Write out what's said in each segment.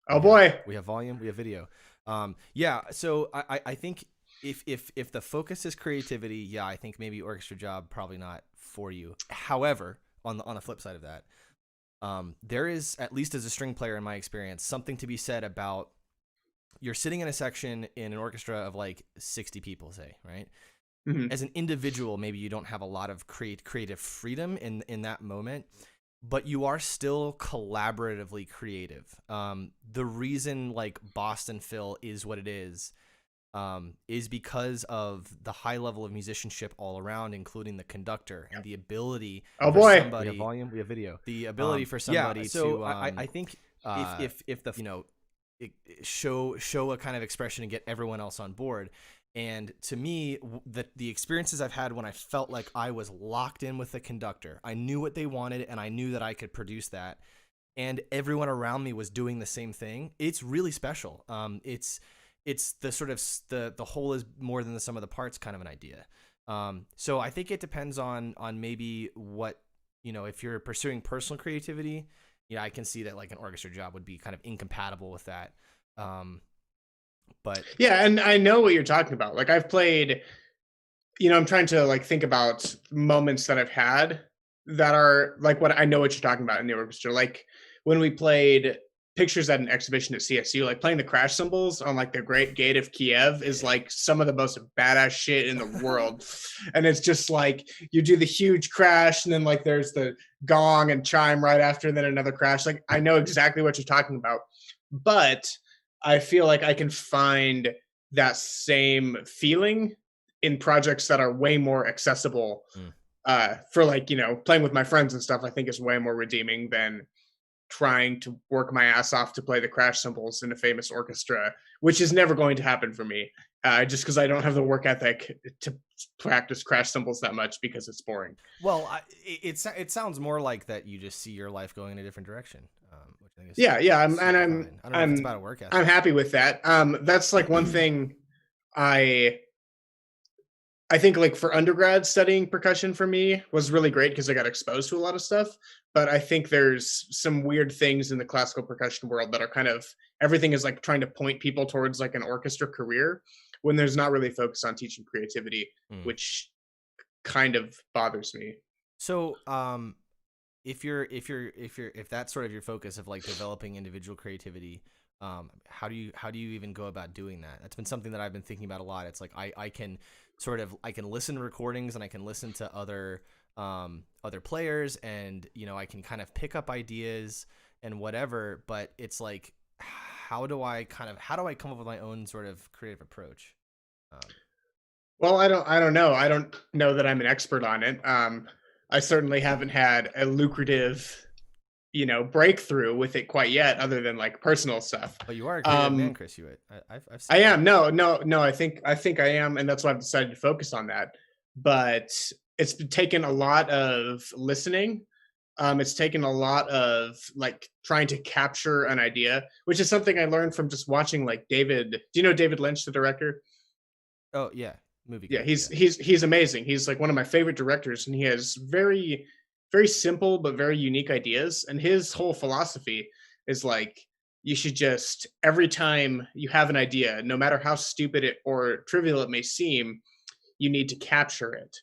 Oh boy. We have volume, we have video. Yeah. So I think if the focus is creativity, yeah, I think maybe orchestra job probably not for you. However, on the flip side of that, there is, at least as a string player in my experience, something to be said about you're sitting in a section in an orchestra of like 60 people, say, right? Mhm. As an individual, maybe you don't have a lot of creative freedom in that moment, but you are still collaboratively creative. The reason like Boston Phil is what it is because of the high level of musicianship all around, including the conductor and the ability Oh for boy. somebody. We have volume, we have video. The ability for somebody so to I think if the show a kind of expression and get everyone else on board. And to me, the experiences I've had when I felt like I was locked in with the conductor, I knew what they wanted and I knew that I could produce that, and everyone around me was doing the same thing. It's really special. It's the sort of the whole is more than the sum of the parts kind of an idea. So I think it depends on maybe what, if you're pursuing personal creativity, I can see that like an orchestra job would be kind of incompatible with that. But Yeah, and I know what you're talking about. Like I've played, I'm trying to like think about moments that I've had that are like what I know what you're talking about in the orchestra. Like when we played pictures at an exhibition at CSU, like playing the crash cymbals on like the Great Gate of Kiev is like some of the most badass shit in the world. And it's just like you do the huge crash and then like there's the gong and chime right after, and then another crash. Like I know exactly what you're talking about. But I feel like I can find that same feeling in projects that are way more accessible. For like, playing with my friends and stuff, I think is way more redeeming than trying to work my ass off to play the crash cymbals in a famous orchestra, which is never going to happen for me. Just because I don't have the work ethic to practice crash cymbals that much because it's boring. Well, it sounds more like that you just see your life going in a different direction, which I think is Yeah, I'm and super fine. I don't know if it's about a work I'm ethic. happy with that. That's like one thing I I think like for undergrad studying percussion for me was really great because I got exposed to a lot of stuff. But I think there's some weird things in the classical percussion world that are kind of everything is like trying to point people towards like an orchestra career when there's not really focus on teaching creativity, Mm. which kind of bothers me. So, if that's sort of your focus of like developing individual creativity, how do you even go about doing that? That's been something that I've been thinking about a lot. It's like I can I can listen to recordings and I can listen to other players, and I can kind of pick up ideas and whatever, but it's like how do I come up with my own sort of creative approach? Um, Well, I don't know. I don't know that I'm an expert on it. I certainly haven't had a lucrative, breakthrough with it quite yet, other than like personal stuff. but you are a creative man, Um, Chris Hewitt. I've I seen that. am. No, no, no. I think I am, and that's why I've decided to focus on that. But it's taken a lot of listening. It's taken a lot of like trying to capture an idea, which is something I learned from just watching like David. Do you know David Lynch, the director? Oh yeah, movie Yeah, guy. he's Yeah. he's amazing. He's like one of my favorite directors, and he has very very simple but very unique ideas. And his whole philosophy is like you should just every time you have an idea, no matter how stupid it or trivial it may seem, you need to capture it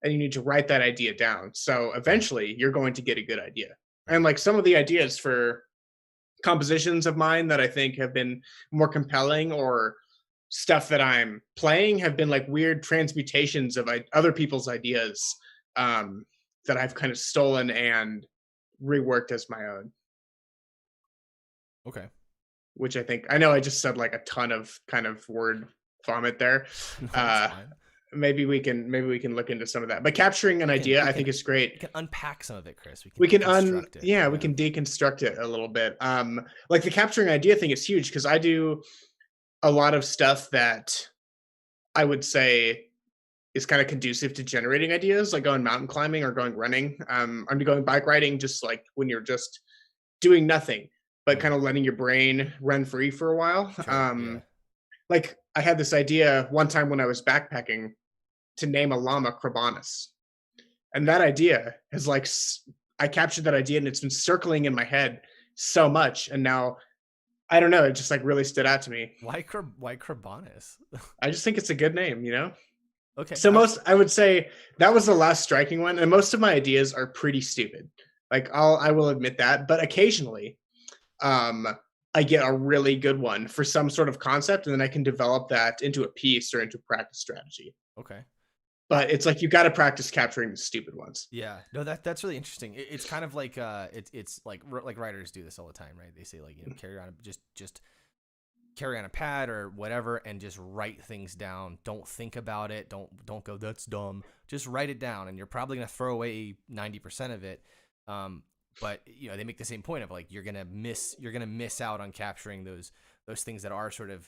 and you need to write that idea down. So Mm, eventually, you're going to get a good idea. And right. like some of the ideas for compositions of mine that I think have been more compelling or stuff that I'm playing have been like weird transmutations of other people's ideas um, that I've kind of stolen and reworked as my own. Okay. Which I think I know I just said like a ton of kind of word vomit there. No, it's Uh, fine. maybe we can look into some of that. But capturing an idea, I think is We great. can unpack some of it, Chris. We can We can deconstruct it. yeah, we Yeah. can deconstruct it a little bit. Like the capturing idea thing is huge because I do a lot of stuff that I would say is kind of conducive to generating ideas, like going mountain climbing or going running. I'm going bike riding, just like when you're just doing nothing, but Mm, kind of letting your brain run free for a while. sure. Yeah. Like I had this idea one time when I was backpacking to name a llama Krabanus, and that idea has like I captured that idea and it's been circling in my head so much, and now I don't know. It just like really stood out to me. Why Carbonis? I just think it's a good name, you know? Okay. So I would say that was the last striking one. And most of my ideas are pretty stupid. Like I will admit that, but occasionally, um, I get a really good one for some sort of concept, and then I can develop that into a piece or into practice strategy. Okay. But it's like you got to practice capturing the stupid ones. Yeah, no, that's really interesting. It's kind of like it's like writers do this all the time, right? They say like, you know, carry on just carry on a pad or whatever and just write things down. Don't think about it. Don't go, that's dumb. Just write it down, and you're probably gonna throw away 90% of it. But you know, they make the same point of like you're gonna miss out on capturing those things that are sort of,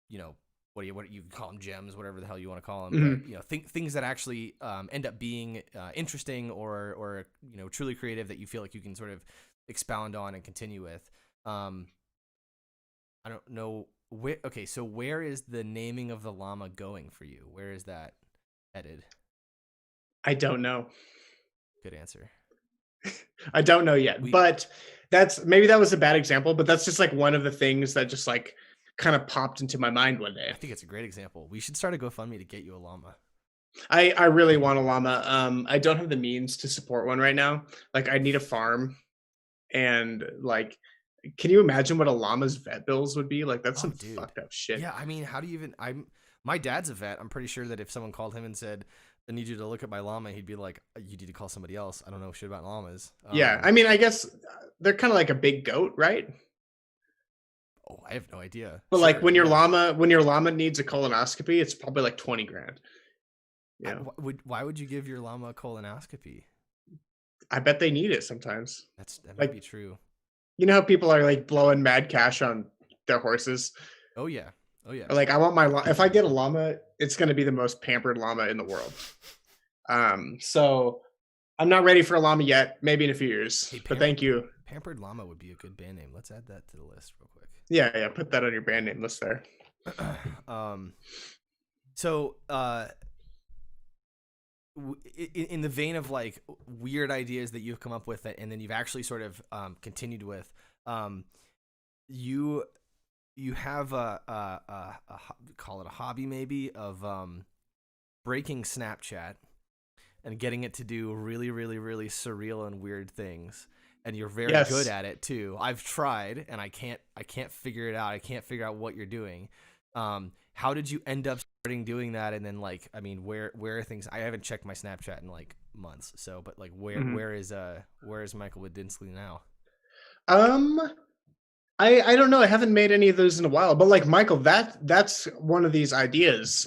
you know, what you call them, gems, whatever the hell you want to call them. But you know, things that actually end up being interesting or you know, truly creative that you feel like you can sort of expound on and continue with. I don't know okay, so where is the naming of the llama going for you? Where is that headed? I don't know. Good answer. I don't know yet, but maybe that was a bad example, but that's just like one of the things that just like kind of popped into my mind one day. I think it's a great example. We should start a GoFundMe to get you a llama. I really want a llama. I don't have the means to support one right now. Like I need a farm, and like, can you imagine what a llama's vet bills would be? Like that's some fucked up shit. Yeah, I mean, how do you even? My dad's a vet. I'm pretty sure that if someone called him and said, I need you to look at my llama, he'd be like, you need to call somebody else. I don't know shit about llamas. Yeah, I mean, I guess they're kind of like a big goat, right? Oh, I have no idea. But sure, like when your llama needs a colonoscopy, it's probably like 20 grand. Yeah. Why would you give your llama a colonoscopy? I bet they need it sometimes. That might be true. You know how people are like blowing mad cash on their horses? Oh yeah. Oh yeah. Like I want if I get a llama, it's going to be the most pampered llama in the world. So I'm not ready for a llama yet. Maybe in a few years. Hey, but thank you. Pampered Llama would be a good band name. Let's add that to the list real quick. Yeah. Put that on your band name list there. So in the vein of like weird ideas that you've come up with and then you've actually sort of continued with, you have a call it a hobby maybe of breaking Snapchat and getting it to do really, really, really surreal and weird things. And you're very good at it too. I've tried and I can't figure it out. I can't figure out what you're doing. How did you end up starting doing that? And then like, I mean, where are things? I haven't checked my Snapchat in like months. So, but like where is Michael Wadinsky now? I don't know. I haven't made any of those in a while, but like Michael, that's one of these ideas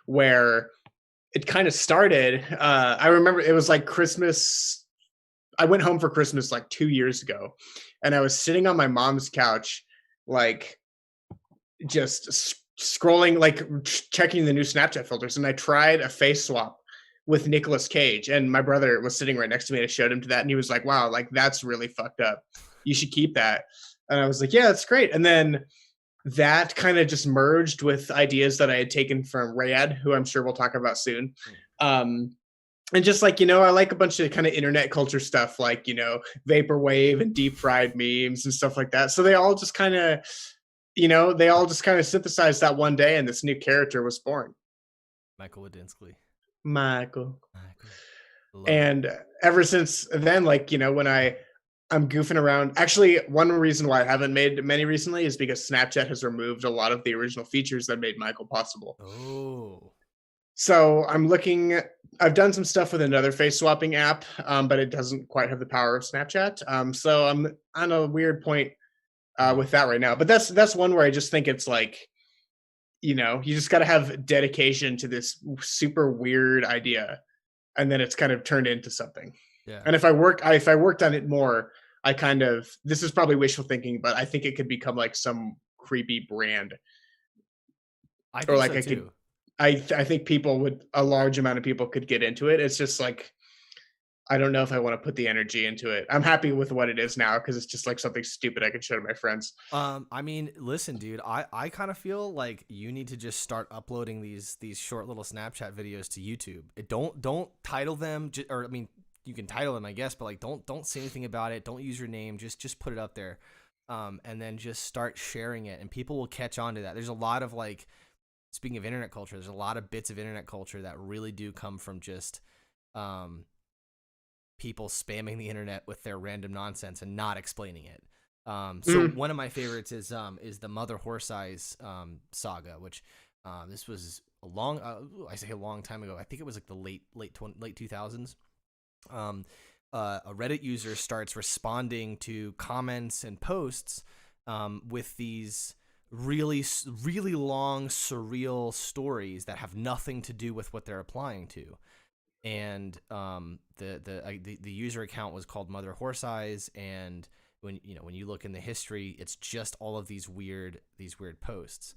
where it kind of started. I remember it was like Christmas. I went home for Christmas like 2 years ago, and I was sitting on my mom's couch, like just scrolling, like checking the new Snapchat filters, and I tried a face swap with Nicolas Cage, and my brother was sitting right next to me, and I showed him to that, and he was like, "Wow, like that's really fucked up. You should keep that." And I was like, "Yeah, that's great." And then that kind of just merged with ideas that I had taken from Rayad, who I'm sure we'll talk about soon. And just like, you know, I like a bunch of kind of internet culture stuff, like, you know, vaporwave and deep fried memes and stuff like that. So they all just kind of, you know, synthesized that one day, and this new character was born. Michael Wadinsky. Michael. And ever since then, like, you know, when I'm goofing around. Actually, one reason why I haven't made many recently is because Snapchat has removed a lot of the original features that made Michael possible. Oh. So I've done some stuff with another face swapping app, but it doesn't quite have the power of Snapchat. So I'm on a weird point with that right now. But that's one where I just think it's like, you know, you just got to have dedication to this super weird idea, and then it's kind of turned into something. Yeah. And if I worked on it more, this is probably wishful thinking, but I think it could become like some creepy brand. I think so too. I think a large amount of people could get into it. It's just like, I don't know if I want to put the energy into it. I'm happy with what it is now because it's just like something stupid I could show to my friends. I mean, listen, dude, I kind of feel like you need to just start uploading these short little Snapchat videos to YouTube. Don't title them, you can title them, I guess, but like don't say anything about it. Don't use your name. Just put it up there. and then just start sharing it, and people will catch on to that. There's a lot of like, speaking of internet culture, there's a lot of bits of internet culture that really do come from just people spamming the internet with their random nonsense and not explaining it. So one of my favorites is the Mother Horse Eyes saga, which this was a long I say a long time ago. I think it was like the late 2000s. A Reddit user starts responding to comments and posts with these really long surreal stories that have nothing to do with what they're applying to. And the user account was called Mother Horse Eyes, and when you look in the history, it's just all of these weird posts.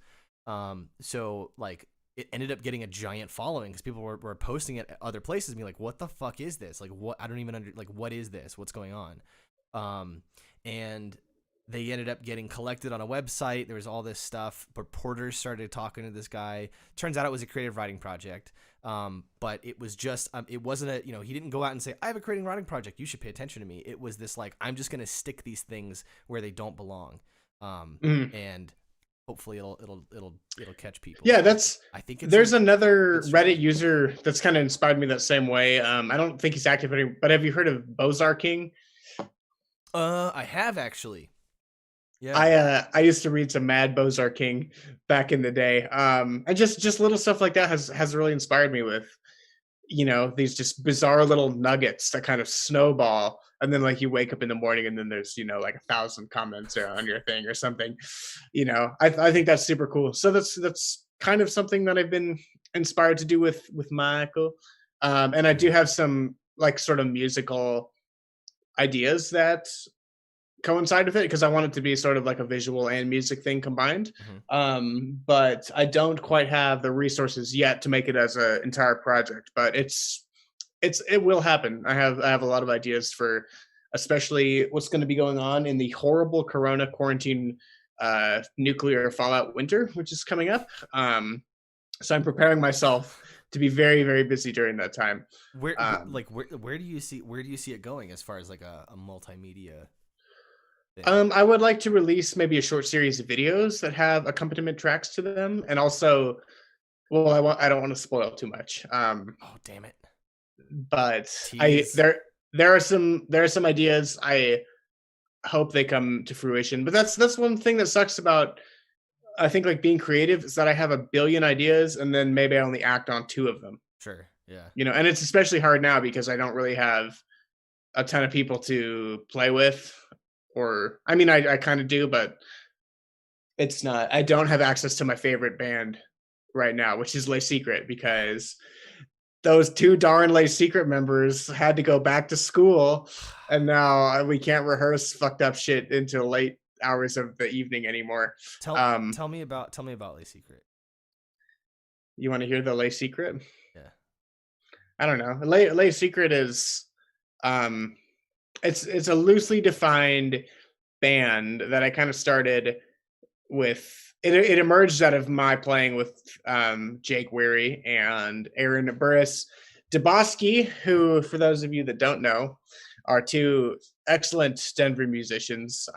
So like it ended up getting a giant following because people were posting it at other places and be like, what the fuck is this? Like, what? I don't even what is this? What's going on? And they ended up getting collected on a website. There was all this stuff. Reporters started talking to this guy. Turns out it was a creative writing project. But it was just, it wasn't he didn't go out and say, I have a creative writing project, you should pay attention to me. It was this like, I'm just going to stick these things where they don't belong. And hopefully it'll catch people. Yeah, I think there's another Reddit user that's kind of inspired me that same way. I don't think he's active anymore, but have you heard of Bozar King? I have actually. Yeah. I used to read some Mad Bozar King back in the day. And just little stuff like that has really inspired me with, these just bizarre little nuggets that kind of snowball. And then like you wake up in the morning and then there's, like 1,000 comments on your thing or something, I think that's super cool. So that's kind of something that I've been inspired to do with Michael. And I do have some like sort of musical ideas that coincide with it because I want it to be sort of like a visual and music thing combined. But I don't quite have the resources yet to make it as an entire project, but it will happen. I have a lot of ideas for especially what's going to be going on in the horrible Corona quarantine nuclear fallout winter, which is coming up. So I'm preparing myself to be very, very busy during that time. Where do you see it going as far as like a multimedia thing? I would like to release maybe a short series of videos that have accompaniment tracks to them, and also, well, I don't want to spoil too much. Oh damn it! But there are some ideas. I hope they come to fruition. But that's one thing that sucks about, I think, like being creative is that I have a billion ideas and then maybe I only act on 2 of them. Sure. Yeah. And it's especially hard now because I don't really have a ton of people to play with. Or, I mean, I kind of do, but it's not, I don't have access to my favorite band right now, which is Les Secret, because those 2 darn Les Secret members had to go back to school, and now we can't rehearse fucked up shit into late hours of the evening anymore. Tell me about Les Secret. You want to hear the Les Secret? Yeah. I don't know. Les Secret is, it's a loosely defined band that I kind of started with. It emerged out of my playing with Jake Weary and Aaron Burris Dubosky, who, for those of you that don't know, are 2 excellent Denver musicians.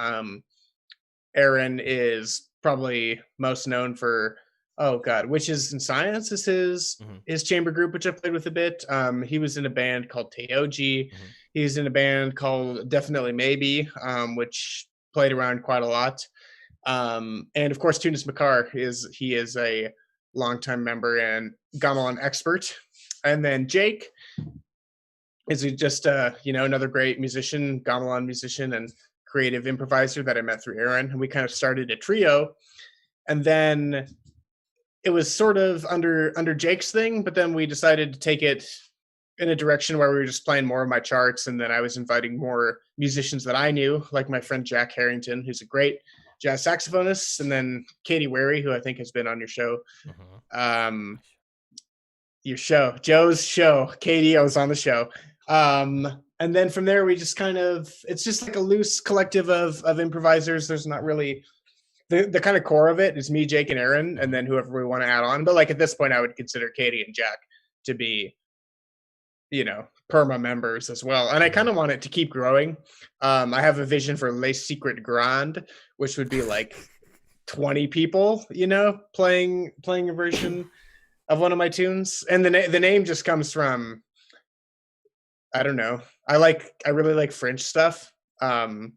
Aaron is probably most known for Witches and Science is his chamber group, which I played with a bit. He was in a band called Teoji. He's in a band called Definitely Maybe, which played around quite a lot. And of course, Tunas Mekar is a longtime member and gamelan expert. And then Jake is just another great musician, gamelan musician, and creative improviser that I met through Aaron. And we kind of started a trio. And then it was sort of under Jake's thing, but then we decided to take it in a direction where we were just playing more of my charts, and then I was inviting more musicians that I knew, like my friend Jack Harrington, who's a great jazz saxophonist, and then Katie Wary, who I think has been on your show. Joe's show. Katie, I was on the show. And then from there, we just it's just like a loose collective of improvisers. There's not really the kind of core of it is me, Jake, and Aaron, and then whoever we want to add on. But like at this point, I would consider Katie and Jack to be perma members as well. And I kind of want it to keep growing. I have a vision for Les Secret Grand, which would be like 20 people, playing a version of one of my tunes. And the name just comes from, I don't know. I really like French stuff. And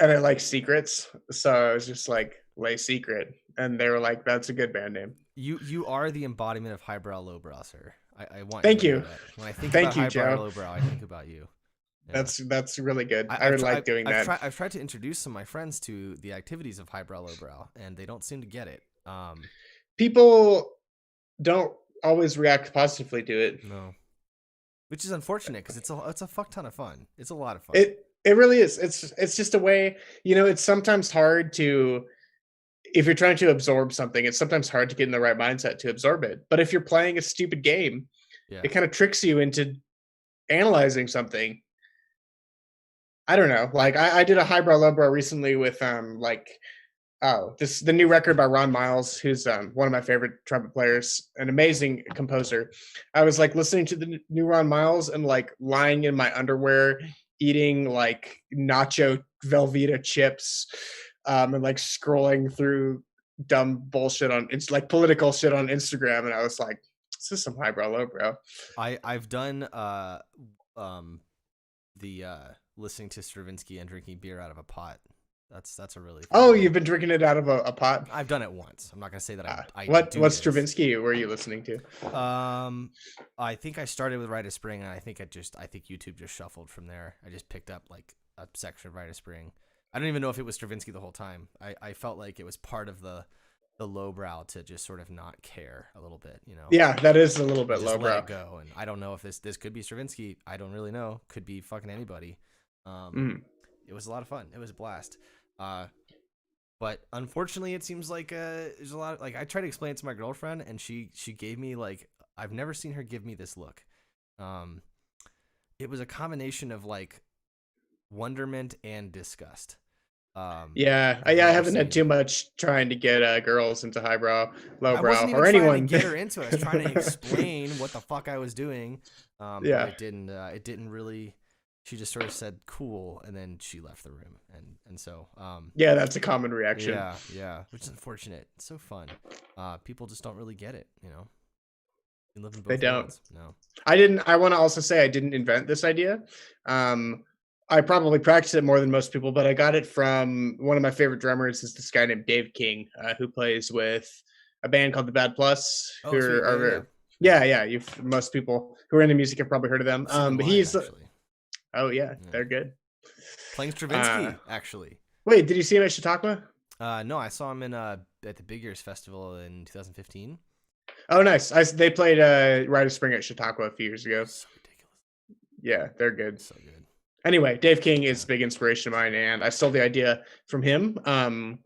I like secrets. So I was just like, Les Secret. And they were like, that's a good band name. You are the embodiment of highbrow lowbrow, sir. I want Thank you to you. know that. When I think Thank about you, highbrow or Joe. lowbrow, I think about you. Yeah. That's really good. I would like doing that. I've tried to introduce some of my friends to the activities of highbrow lowbrow, and they don't seem to get it. People don't always react positively to it. No, which is unfortunate because it's a fuck ton of fun. It's a lot of fun. It really is. It's just a way. It's sometimes hard to, if you're trying to absorb something, it's sometimes hard to get in the right mindset to absorb it. But if you're playing a stupid game, it kind of tricks you into analyzing something. I don't know. Like I did a highbrow lowbrow recently with the new record by Ron Miles, who's one of my favorite trumpet players, an amazing composer. I was like listening to the new Ron Miles and like lying in my underwear, eating like nacho Velveeta chips, and like scrolling through dumb bullshit it's like political shit on Instagram, and I was like, this is some highbrow lowbrow. I've done listening to Stravinsky and drinking beer out of a pot. That's a really fun you've been drinking it out of a pot? I've done it once. I'm not gonna say that I what Stravinsky were you listening to? I think I started with Rite of Spring, and I think YouTube just shuffled from there. I just picked up like a section of Rite of Spring. I don't even know if it was Stravinsky the whole time. I felt like it was part of the lowbrow to just sort of not care a little bit, Yeah, that is a little bit lowbrow. Let it go, and I don't know if this could be Stravinsky. I don't really know. Could be fucking anybody. It was a lot of fun. It was a blast. But unfortunately, it seems like there's a lot of, like, I tried to explain it to my girlfriend, and she gave me like, I've never seen her give me this look. It was a combination of like wonderment and disgust. I haven't had too much trying to get girls into highbrow, lowbrow, I wasn't even or trying anyone. to get her into it. I was trying to explain what the fuck I was doing. But it didn't really. She just sort of said cool, and then she left the room, and so that's a common reaction. Yeah, which is unfortunate. It's so fun. People just don't really get it, You live in both they don't. worlds. No, I want to also say I didn't invent this idea. I probably practice it more than most people, but I got it from one of my favorite drummers. Is this guy named Dave King, who plays with a band called the Bad Plus. Most people who are into music have probably heard of them. But he's they're good. Playing Stravinsky, actually. Wait, did you see him at Chautauqua? No, I saw him at the Big Ears Festival in 2015. Oh, nice. They played Rite of Spring at Chautauqua a few years ago. So ridiculous. Yeah, they're good. So good. Anyway, Dave King is a big inspiration of mine, and I stole the idea from him, and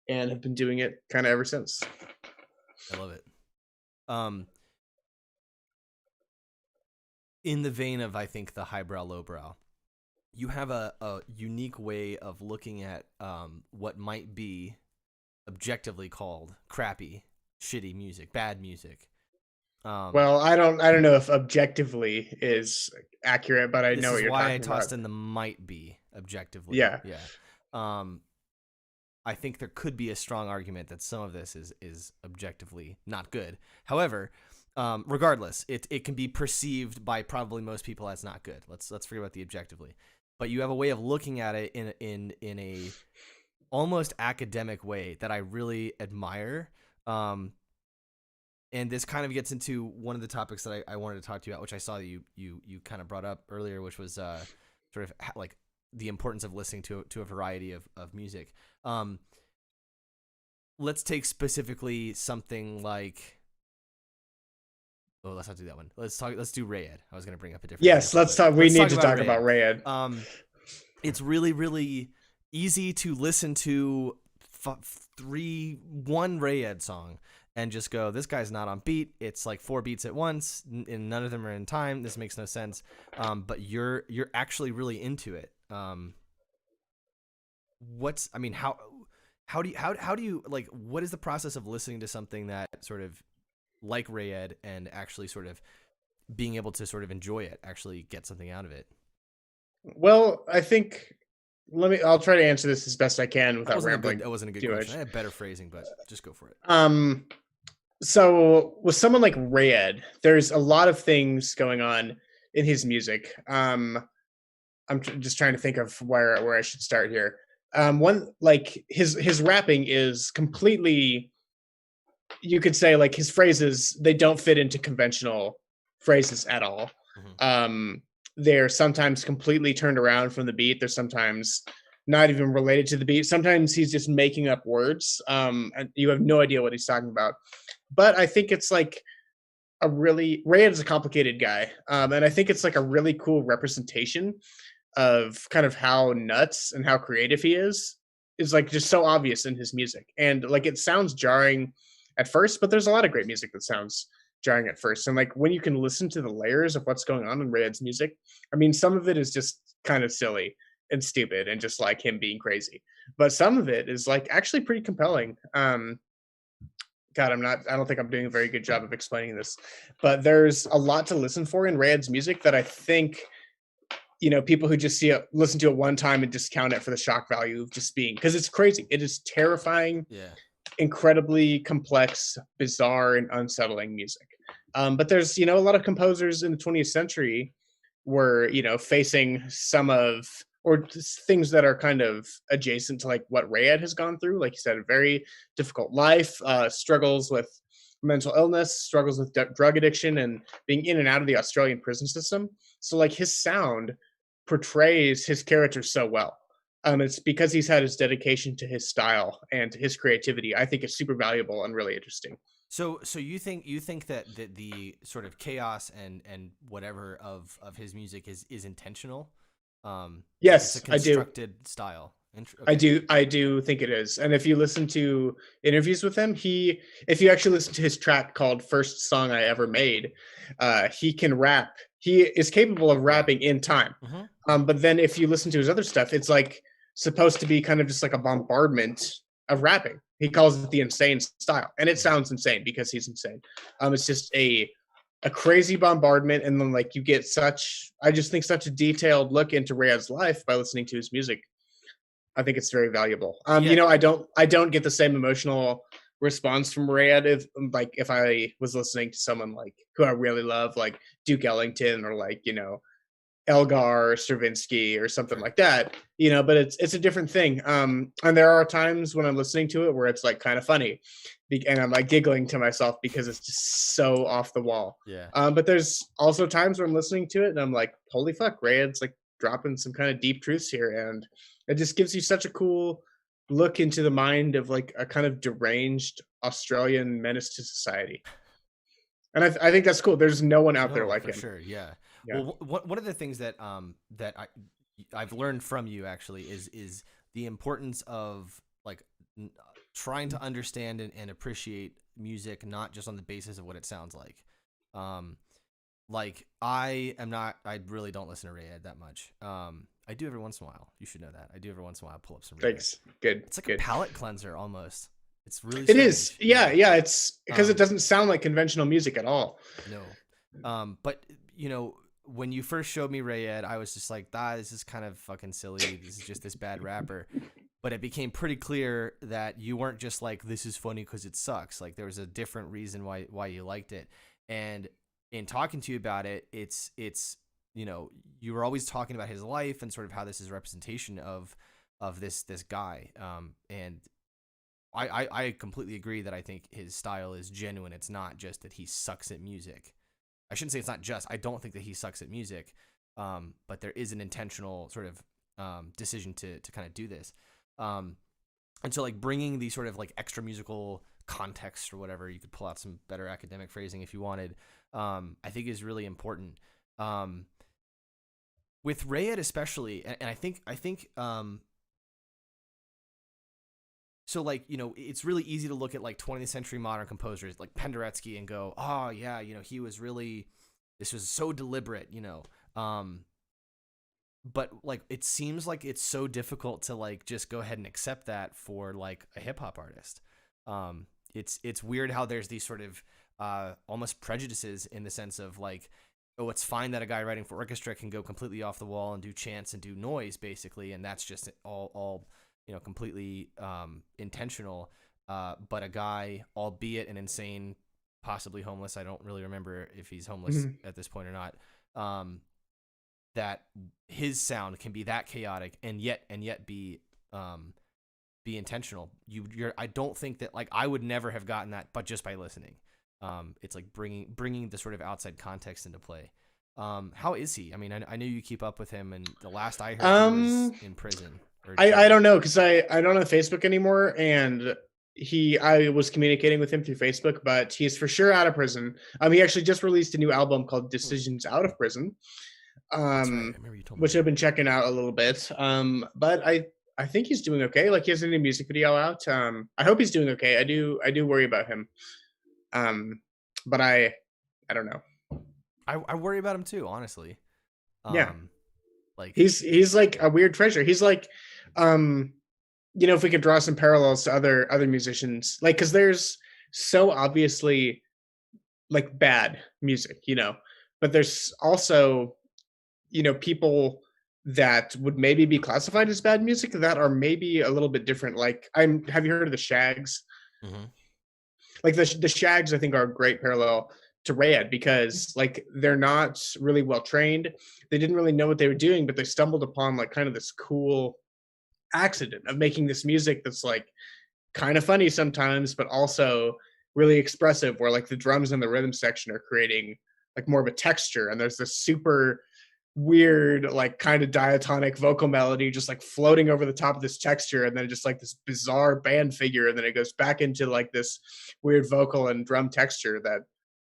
have been doing it kind of ever since. I love it. In the vein of, I think, the highbrow, lowbrow, you have a unique way of looking at what might be objectively called crappy, shitty music, bad music. Well, I don't know if objectively is accurate, but I know what you're talking about. This is why I tossed in the might be objectively. Yeah. I think there could be a strong argument that some of this is objectively not good. However, regardless, it can be perceived by probably most people as not good. Let's forget about the objectively. But you have a way of looking at it in a almost academic way that I really admire. And this kind of gets into one of the topics that I wanted to talk to you about, which I saw that you kind of brought up earlier, which was sort of like the importance of listening to a variety of music. Let's take specifically something like, let's not do that one. Let's do Rayed. I was going to bring up a different. Yes, let's talk. We need to talk about Rayed. It's really, really easy to listen to one Rayed song and just go, this guy's not on beat. It's like 4 beats at once, and none of them are in time. This makes no sense. But you're actually really into it. How do you like, what is the process of listening to something that sort of like Rayed and actually sort of being able to sort of enjoy it, actually get something out of it. Well, I think I'll try to answer this as best I can without rambling. That wasn't a good too question. much. I had better phrasing, but just go for it. So with someone like Rayed, there's a lot of things going on in his music. I'm just trying to think of where I should start here. One, like his rapping is completely, you could say, like his phrases, they don't fit into conventional phrases at all. They're sometimes completely turned around from the beat. They're sometimes not even related to the beat. Sometimes he's just making up words, and you have no idea what he's talking about. But I think it's like Rayed is a complicated guy, and I think it's like a really cool representation of kind of how nuts and how creative he is like just so obvious in his music. And like it sounds jarring at first, but there's a lot of great music that sounds jarring at first. And like when you can listen to the layers of what's going on in Rayed's music, I mean, some of it is just kind of silly and stupid and just like him being crazy, but some of it is like actually pretty compelling. God, I don't think I'm doing a very good job of explaining this, but there's a lot to listen for in Rayed's music that I think, you know, people who just listen to it one time and discount it for the shock value of just being, because it's crazy. It is terrifying, incredibly complex, bizarre, and unsettling music. But there's, you know, a lot of composers in the 20th century were, you know, facing some of, or things that are kind of adjacent to like what Rayed has gone through. Like you said, a very difficult life, struggles with mental illness, struggles with drug addiction, and being in and out of the Australian prison system. So like his sound portrays his character so well. It's because he's had his dedication to his style and to his creativity. I think it's super valuable and really interesting. So you think that the sort of chaos and whatever of his music is intentional? Yes, it's a constructed style. Okay. I do think it is. And if you listen to interviews with him, if you actually listen to his track called First Song I Ever Made, he can rap. He is capable of rapping in time. But then if you listen to his other stuff, it's like supposed to be kind of just like a bombardment of rapping. He calls it the insane style. And it sounds insane because he's insane. It's just a crazy bombardment, and then like you get I just think such a detailed look into Rayed's life by listening to his music. I think it's very valuable. You know, I don't get the same emotional response from Rayed if I was listening to someone like who I really love, like Duke Ellington or like, you know, Elgar or Stravinsky or something like that, you know, but it's a different thing. And there are times when I'm listening to it where it's like kind of funny and I'm like giggling to myself because it's just so off the wall. But there's also times where I'm listening to it and I'm like, holy fuck, Rayed's like dropping some kind of deep truths here. And it just gives you such a cool look into the mind of like a kind of deranged Australian menace to society. And I think that's cool. There's no one out there like him. Sure. Yeah. Well, one of the things that I've learned from you actually is the importance of like trying to understand and appreciate music, not just on the basis of what it sounds like. Like I really don't listen to Rayed that much. I do every once in a while. You should know that. I do every once in a while pull up some Rayed. Thanks. Good. It's like a palate cleanser almost. It's really strange. It is. Yeah. It's because it doesn't sound like conventional music at all. No. But you know, when you first showed me Rayed, I was just like, this is kind of fucking silly. This is just this bad rapper. But it became pretty clear that you weren't just like, this is funny because it sucks. Like there was a different reason why you liked it. And in talking to you about it, it's you know, you were always talking about his life and sort of how this is a representation of this guy. And I completely agree that I think his style is genuine. It's not just that he sucks at music. I shouldn't say it's not just. I don't think that he sucks at music, but there is an intentional sort of decision to kind of do this. And so like bringing the sort of like extra musical context or whatever, you could pull out some better academic phrasing if you wanted, I think is really important. With Rayed especially, and I think so like, you know, it's really easy to look at like 20th century modern composers like Penderecki and go, oh yeah, you know, this was so deliberate, you know. But like, it seems like it's so difficult to like just go ahead and accept that for like a hip hop artist. It's weird how there's these sort of almost prejudices in the sense of like, oh, it's fine that a guy writing for orchestra can go completely off the wall and do chants and do noise basically, and that's just all completely intentional. But a guy, albeit an insane, possibly homeless, I don't really remember if he's homeless Mhm. at this point or not, that his sound can be that chaotic and yet be intentional. I don't think that, like, I would never have gotten that, but just by listening. It's like bringing the sort of outside context into play. How is he? I mean, I know you keep up with him, and the last I heard, he was in prison or I jail. don't know, because I don't have Facebook anymore, and I was communicating with him through Facebook, but he's for sure out of prison. He actually just released a new album called Decisions Out of Prison, That's right. I remember you told me which I've that. been checking out a little bit. But I think he's doing okay. Like, he has a new music video out. I hope he's doing okay. I do worry about him. But I don't know. I worry about him too, honestly. Yeah, Like, he's like a weird treasure. He's like, if we could draw some parallels to other musicians, like, because there's so obviously like bad music, but there's also people that would maybe be classified as bad music that are maybe a little bit different. Like, have you heard of the Shags? mhm. Like, the Shags, I think, are a great parallel to Rad, because like they're not really well trained. They didn't really know what they were doing, but they stumbled upon like kind of this cool accident of making this music that's like kind of funny sometimes, but also really expressive, where like the drums and the rhythm section are creating like more of a texture, and there's this super weird, like kind of diatonic vocal melody just like floating over the top of this texture, and then just like this bizarre band figure, and then it goes back into like this weird vocal and drum texture that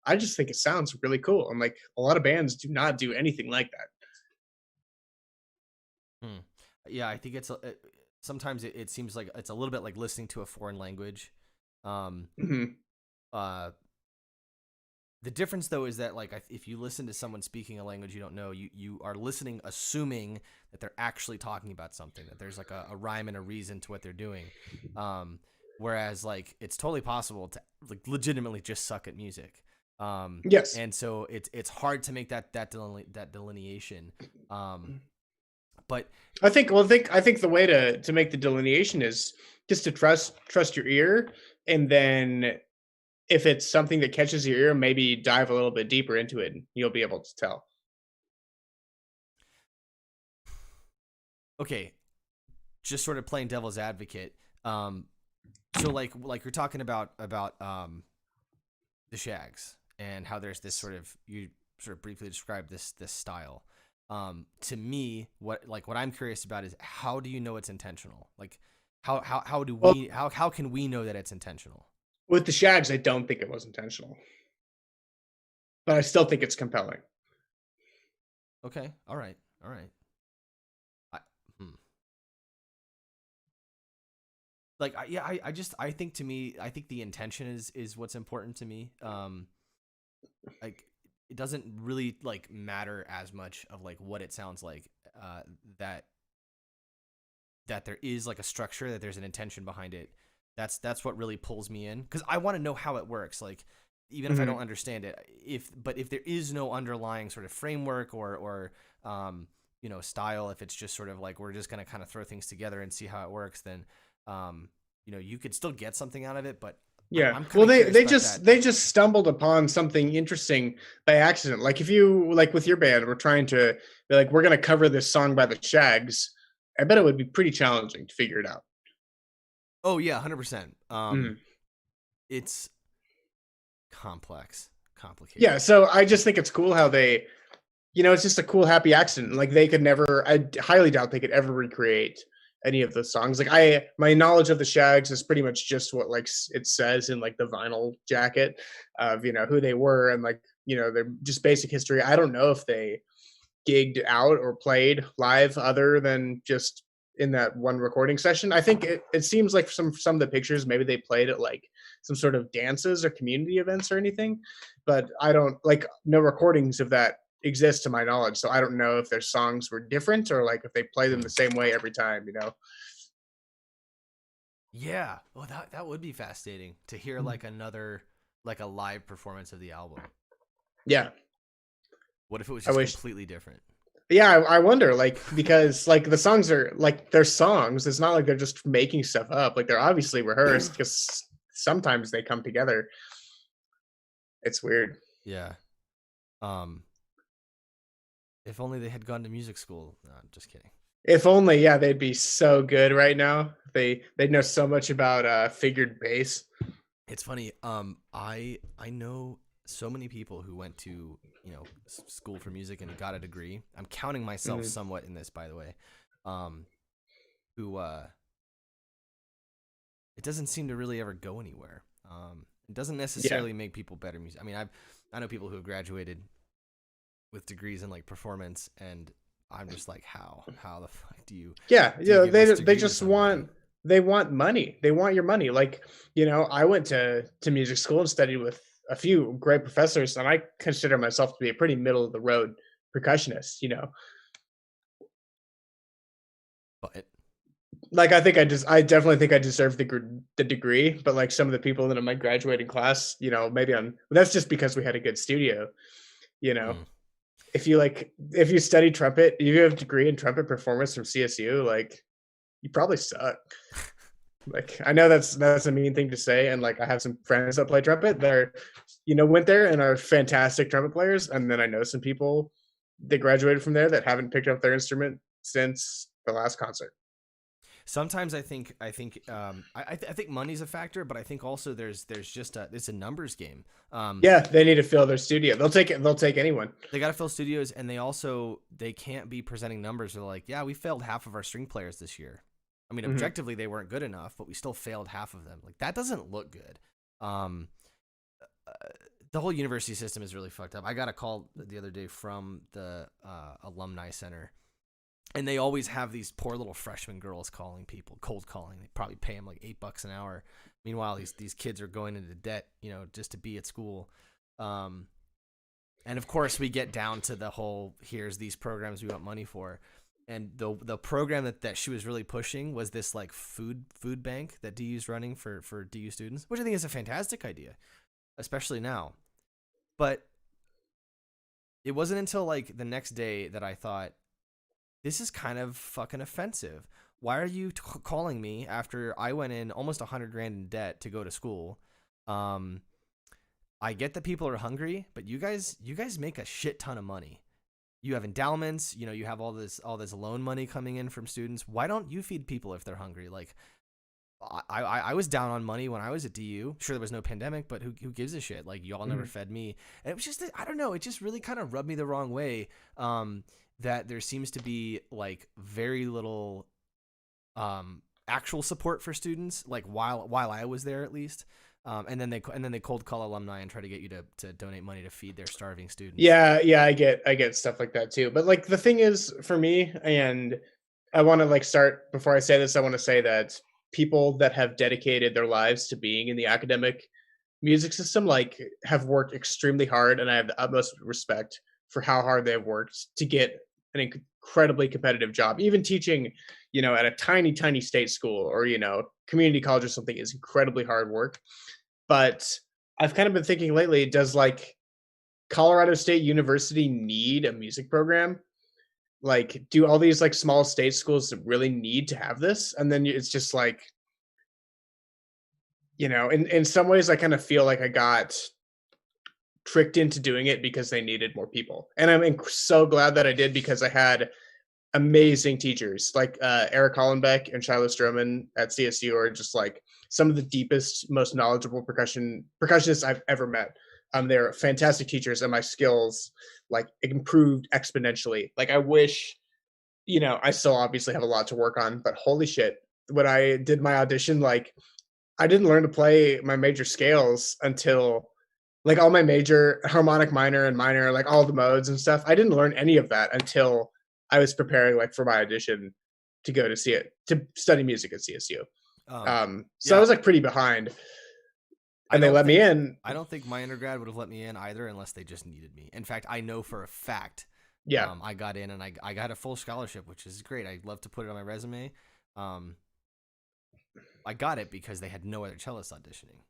I just think it sounds really cool. And like a lot of bands do not do anything like that. Hmm. Yeah, I think sometimes it seems like it's a little bit like listening to a foreign language. Um, Mhm. uh, the difference though is that, like, if you listen to someone speaking a language you don't know, you are listening assuming that they're actually talking about something, that there's like a rhyme and a reason to what they're doing. Whereas like it's totally possible to like legitimately just suck at music. Yes. And so it's hard to make that delineation. But I think the way to make the delineation is just to trust your ear, and then if it's something that catches your ear, maybe dive a little bit deeper into it, and you'll be able to tell. okay, just sort of playing devil's advocate. So like you're talking about the Shags and how there's this sort of, you sort of briefly described this style. To me, what I'm curious about is, how do you know it's intentional? Like, how do Well, we how can we know that it's intentional? with the Shags, I don't think it was intentional, but I still think it's compelling. Okay, all right. I, hmm. Like yeah, I just I think, to me, I think the intention is what's important to me. Like, it doesn't really like matter as much of like what it sounds like, uh that there is like a structure, that there's an intention behind it. That's what really pulls me in, because I want to know how it works. Like, even if I don't Mhm. understand it, if there is no underlying sort of framework or style, if it's just sort of like we're just gonna kind of throw things together and see how it works, then you could still get something out of it. But Yeah. I'm kind Well, of curious about that. they just stumbled upon something interesting by accident. Like, if you, like with your band, we're trying to be like, we're going to cover this song by the Shags. I bet it would be pretty challenging to figure it out. Oh yeah, 100%. Mhm. It's Yeah. complicated. So I just think it's cool how they, it's just a cool, happy accident. Like, they could never, I highly doubt they could ever recreate any of the songs. Like, my knowledge of the Shags is pretty much just what like it says in like the vinyl jacket of, who they were, and like, their just basic history. I don't know if they gigged out or played live other than just in that one recording session. I think it seems like some of the pictures, maybe they played at like some sort of dances or community events or anything, but I don't, like, no recordings of that exist to my knowledge. So I don't know if their songs were different, or like if they play them the Hmm. same way every time. Yeah. Oh, that would be fascinating to hear, like, another, like a live performance of the album. Yeah. What if it was I just wish. completely different? Yeah, I wonder, like, because like the songs are like they're songs. It's not like they're just making stuff up. Like they're obviously rehearsed because sometimes they come together. It's weird. Yeah. Um, if only they had gone to music school. No, I'm just kidding. If only, yeah, they'd be so good right now. They'd know so much about figured bass. It's funny. I know so many people who went to school for music and got a degree. I'm counting myself Mhm. somewhat in this, by the way. Um, who it doesn't seem to really ever go anywhere. It doesn't Yeah, necessarily make people better music. I mean, I know people who have graduated with degrees in like performance, and I'm just like, how the fuck yeah, do you yeah. give this They degree to just somebody? want money. They want your money. Like I went to music school and studied with a few great professors, and I consider myself to be a pretty middle of the road percussionist. But Like I definitely think I deserve the degree, but like some of the people that in my graduating class, maybe on that's just because we had a good studio. You know, mm, if you study trumpet, if you have a degree in trumpet performance from CSU, like you probably suck. Like I know that's a mean thing to say, and like I have some friends that play trumpet that are, went there and are fantastic trumpet players, and then I know some people that graduated from there that haven't picked up their instrument since the last concert. sometimes I think money's a factor, but I think also there's just it's a numbers game. Yeah, they need to fill their studio. They'll take it. They'll take anyone. They got to fill studios, and they can't be presenting numbers. They're like, yeah, we failed half of our string players this year. I mean, Mhm. objectively, they weren't good enough, but we still failed half of them. Like that doesn't look good. Um, uh, the whole university system is really fucked up. I got a call the other day from the alumni center, and they always have these poor little freshman girls calling people, cold calling. They probably pay them like $8 an hour. Meanwhile, these kids are going into debt, just to be at school. And of course, we get down to the whole here's these programs we want money for. And the program that she was really pushing was this like food bank that DU's running for DU students, which I think is a fantastic idea, especially now. But it wasn't until like the next day that I thought, this is kind of fucking offensive. Why are you calling me after I went in almost 100 grand in debt to go to school? Um, I get that people are hungry, but you guys make a shit ton of money. You have endowments, you have all this loan money coming in from students. Why don't you feed people if they're hungry? Like I was down on money when I was at DU. Sure, there was no pandemic, but who gives a shit? Like y'all never Mhm. fed me, and it was just I don't know. It just really kind of rubbed me the wrong way. That there seems to be like very little actual support for students. Like while I was there, at least. And then they cold call alumni and try to get you to donate money to feed their starving students. Yeah, yeah, I get stuff like that too. But like the thing is for me, and I want to like start before I say this, I want to say that people that have dedicated their lives to being in the academic music system like have worked extremely hard, and I have the utmost respect for how hard they've worked to get an incredibly competitive job. Even teaching, at a tiny state school or community college or something is incredibly hard work. But I've kind of been thinking lately, does like Colorado State University need a music program? Like, do all these like small state schools really need to have this? And then it's just like, in some ways, I kind of feel like I got tricked into doing it because they needed more people, and I'm so glad that I did because I had amazing teachers like Eric Hollenbeck and Shiloh Stroman at CSU are just like some of the deepest, most knowledgeable percussionists I've ever met. They're fantastic teachers, and my skills like improved exponentially. Like I wish, I still obviously have a lot to work on, but holy shit, when I did my audition, like I didn't learn to play my major scales until like all my major harmonic minor and minor, like all the modes and stuff. I didn't learn any of that until I was preparing like for my audition to go to see it to study music at CSU. Um, So I yeah, was like pretty behind, I and they don't let me think in. I don't think my undergrad would have let me in either unless they just needed me. In fact, I know for a fact Yeah, I got in and I got a full scholarship, which is great. I'd love to put it on my resume. Um, I got it because they had no other cellist auditioning.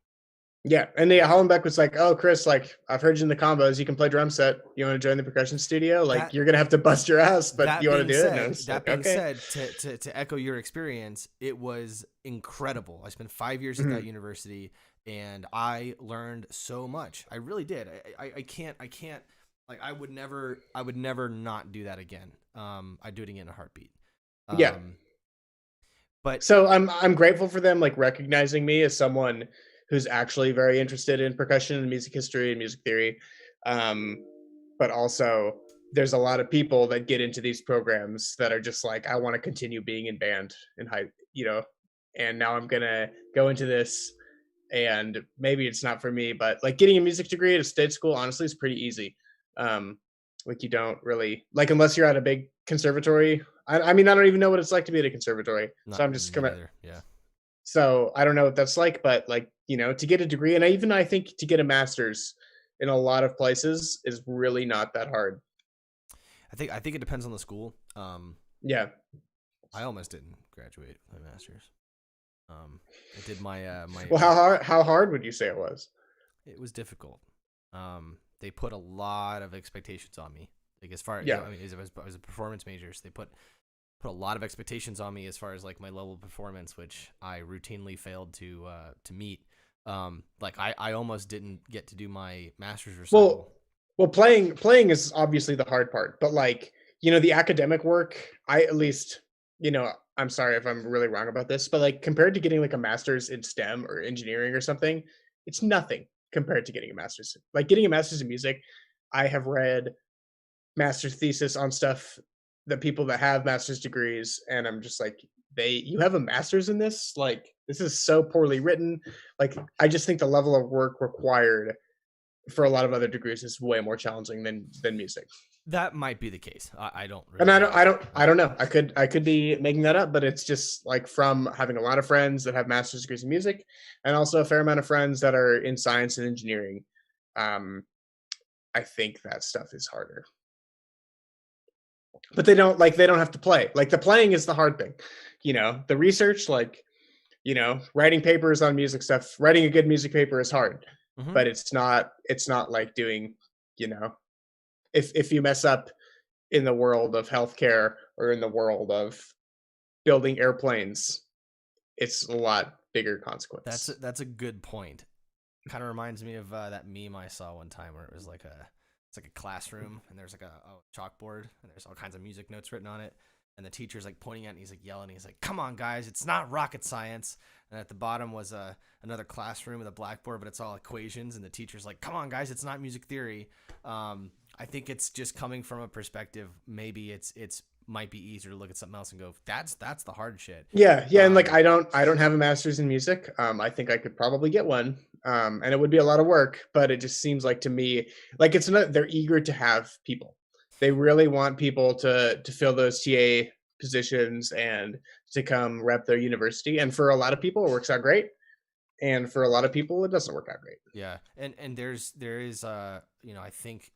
Yeah, and Hollenbeck was like, "Oh, Chris, like I've heard you in the combos. You can play drum set. You want to join the percussion studio? Like That you're gonna have to bust your ass, but that you want to being do it?" And I said, was like, "Okay." to echo your experience, it was incredible. I spent 5 years at that Mhm. university, and I learned so much. I really did. I can't like I would never not do that again. I'd do it again in a heartbeat. Yeah. Um, but So I'm grateful for them like recognizing me as someone who's actually very interested in percussion and music history and music theory. Um, but also there's a lot of people that get into these programs that are just like, I want to continue being in band in high, and now I'm gonna go into this, and maybe it's not for me, but like getting a music degree at a state school honestly is pretty easy. Um, like you don't really like unless you're at a big conservatory. I mean, I don't even know what it's like to be at a conservatory, so not I'm just me coming. neither. Yeah. So I don't know what that's like, but like to get a degree, and I think to get a master's in a lot of places is really not that hard. I think it depends on the school. Yeah. I almost didn't graduate with my master's. I did Well, how hard would you say it was? it was difficult. They put a lot of expectations on me. Like as far, Yeah. I mean, I was a performance major, so they put a lot of expectations on me as far as like my level of performance, which I routinely failed to meet. Like I almost didn't get to do my master's recital. Well, playing is obviously the hard part, but like the academic work, I at least I'm sorry if I'm really wrong about this, but like compared to getting like a master's in STEM or engineering or something, it's nothing compared to getting a master's. Like getting a master's in music, I have read master's thesis on stuff that people that have master's degrees, and I'm just like, you have a master's in this? Like this is so poorly written. Like I just think the level of work required for a lot of other degrees is way more challenging than music. That might be the case. I don't And really know. I don't know. I could be making that up, but it's just like from having a lot of friends that have master's degrees in music, and also a fair amount of friends that are in science and engineering. Um, I think that stuff is harder. But they don't have to play. Like the playing is the hard thing. The research, like, writing papers on music stuff, writing a good music paper is hard, Hmm. but it's not like doing, you know, if you mess up in the world of healthcare or in the world of building airplanes, it's a lot bigger consequence. That's a good point. Kind of reminds me of that meme I saw one time where it was like it's like a classroom and there's like a chalkboard and there's all kinds of music notes written on it, and the teacher's like pointing at it and he's like yelling, he's like, "Come on guys, it's not rocket science." And at the bottom was another classroom with a blackboard, but it's all equations, and the teacher's like, "Come on guys, it's not music theory." I think it's just coming from a perspective, maybe it's might be easier to look at something else and go, that's the hard shit. Yeah, and like um I don't have a master's in music. I think I could probably get one. And it would be a lot of work, but it just seems like to me like it's not they're eager to have people. They really want people to fill those TA positions and to come rep their university. And for a lot of people it works out great. And for a lot of people it doesn't work out great. yeah, and there is I think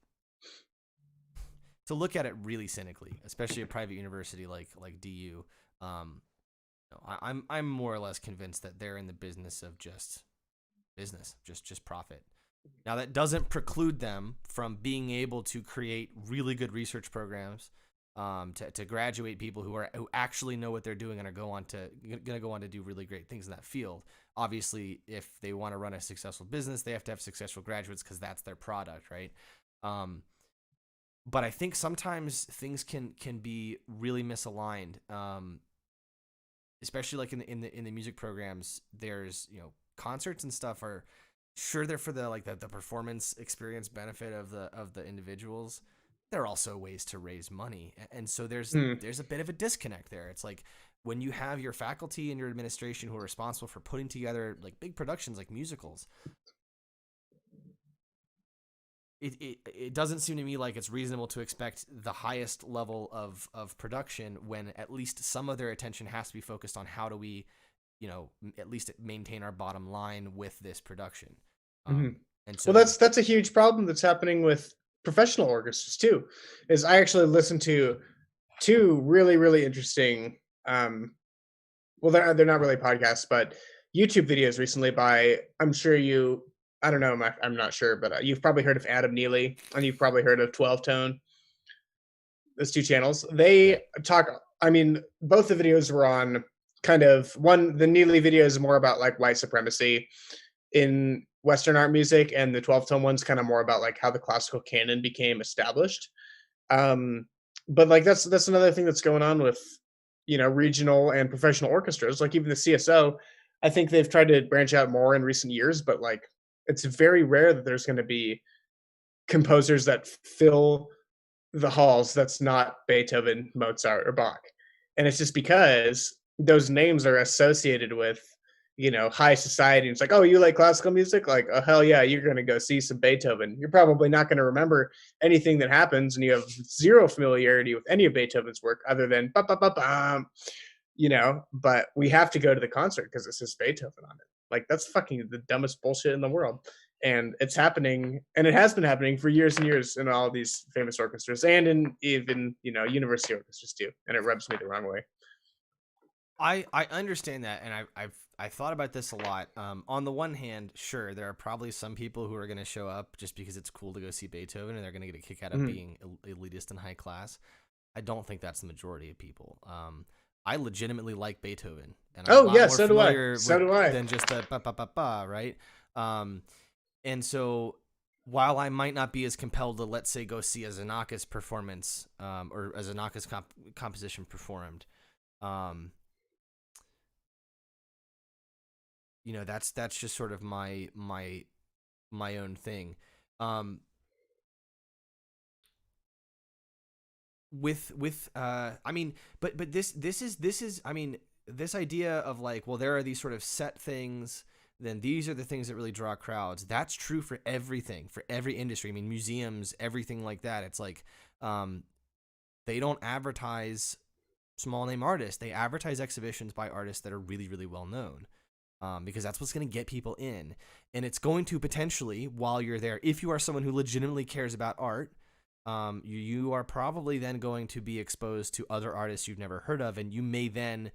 to look at it really cynically, especially a private university like DU. I'm more or less convinced that they're in the business of just business, just profit. Now that doesn't preclude them from being able to create really good research programs, to graduate people who actually know what they're doing and are gonna go on to do really great things in that field. Obviously, if they want to run a successful business, they have to have successful graduates because that's their product, right? Um, but I think sometimes things can be really misaligned, especially like in the music programs. There's concerts and stuff are sure they're for the performance experience benefit of the individuals. They're also ways to raise money, and so Hmm. there's a bit of a disconnect there. It's like when you have your faculty and your administration who are responsible for putting together like big productions like musicals, it doesn't seem to me like it's reasonable to expect the highest level of production when at least some of their attention has to be focused on how do we, at least maintain our bottom line with this production. Hmm. And Well, so, that's a huge problem that's happening with professional orchestras too. Is I actually listened to two really interesting well they're not really podcasts but YouTube videos recently by I'm sure you I don't know, I'm not sure, but you've probably heard of Adam Neely, and you've probably heard of 12 Tone. Those two channels. Yeah. They talk. I mean, both the videos were on kind of one. The Neely video is more about like white supremacy in Western art music, and the 12 Tone one's kind of more about like how the classical canon became established. Um, but like that's another thing that's going on with regional and professional orchestras, like even the CSO. I think they've tried to branch out more in recent years, but like it's very rare that there's going to be composers that fill the halls that's not Beethoven, Mozart, or Bach. And it's just because those names are associated with, high society. It's like, oh, you like classical music? Like, oh, hell yeah, you're going to go see some Beethoven. You're probably not going to remember anything that happens, and you have zero familiarity with any of Beethoven's work other than, but we have to go to the concert because it says Beethoven on it. Like, that's fucking the dumbest bullshit in the world. And it's happening, and it has been happening for years and years in all these famous orchestras, and in even university orchestras too. And it rubs me the wrong way. I understand that, and I've thought about this a lot. On the one hand, sure, there are probably some people who are going to show up just because it's cool to go see Beethoven, and they're going to get a kick out of being elitist and high class. I don't think that's the majority of people. I legitimately like Beethoven, and I'm so do I. So do I. Than just a ba ba ba ba, right? And so, while I might not be as compelled to, let's say, go see a Xenakis performance, or a Xenakis composition performed, that's just sort of my own thing. I mean, but this is I mean, this idea of like, well, there are these sort of set things, then these are the things that really draw crowds. That's true for everything, for every industry. I mean, museums, everything like that. It's like, they don't advertise small name artists. They advertise exhibitions by artists that are really, really well known, because that's what's going to get people in. And it's going to potentially, while you're there, if you are someone who legitimately cares about art, you are probably then going to be exposed to other artists you've never heard of, and you may then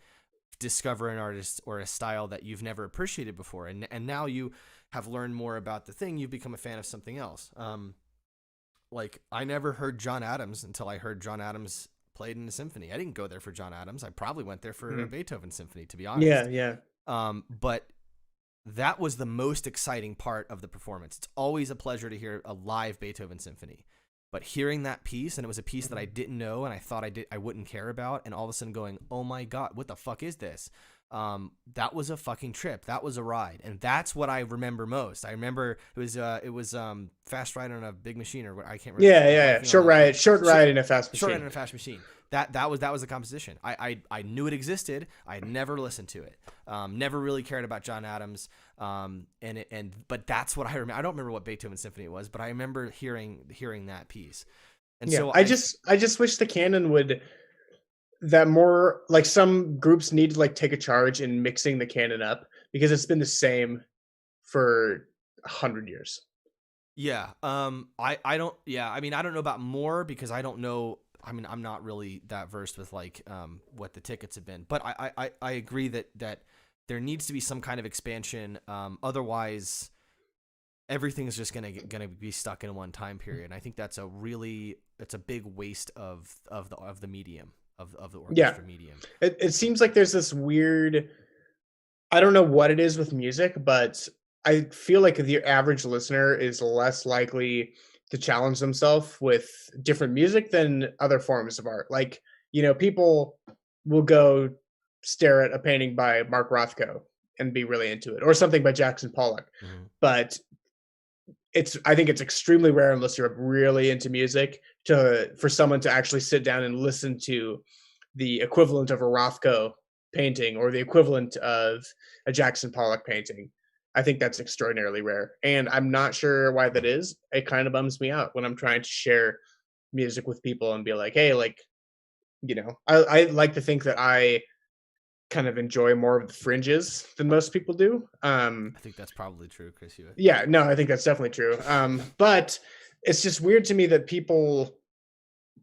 discover an artist or a style that you've never appreciated before, and now you have learned more about the thing. You've become a fan of something else. Like, I never heard John Adams until I heard John Adams played in a symphony. I didn't go there for John Adams. I probably went there for a Beethoven symphony, to be honest. Yeah. But that was the most exciting part of the performance. It's always a pleasure to hear a live Beethoven symphony. But hearing that piece, and it was a piece that I didn't know, and I thought I wouldn't care about, and all of a sudden going, oh my God, what the fuck is this? That was a fucking trip. That was a ride, and that's what I remember most. I remember it was fast ride on a big machine, or I can't remember. Yeah. Short ride in a fast machine. Short ride in a fast machine. That was the composition. I knew it existed. I had never listened to it. Never really cared about John Adams. But that's what I remember. I don't remember what Beethoven symphony it was, but I remember hearing that piece. And so I just wish the canon would, that more like some groups need to like take a charge in mixing the canon up, because it's been the same for 100 years. Yeah. I don't. Yeah. I mean, I don't know about more because I don't know. I mean, I'm not really that versed with like what the tickets have been, but I agree that there needs to be some kind of expansion. Otherwise, everything's just gonna be stuck in one time period. And I think that's it's a big waste of the medium of the orchestra medium. It seems like there's this weird, I don't know what it is with music, but I feel like the average listener is less likely to challenge themselves with different music than other forms of art. Like, people will go stare at a painting by Mark Rothko and be really into it, or something by Jackson Pollock. But I think it's extremely rare, unless you're really into music, for someone to actually sit down and listen to the equivalent of a Rothko painting or the equivalent of a Jackson Pollock painting. I think that's extraordinarily rare, and I'm not sure why that is. It kind of bums me out when I'm trying to share music with people and be like, hey, like, I like to think that I kind of enjoy more of the fringes than most people do. I think that's probably true, Chris Hewitt. Yeah, no, I think that's definitely true. But it's just weird to me that people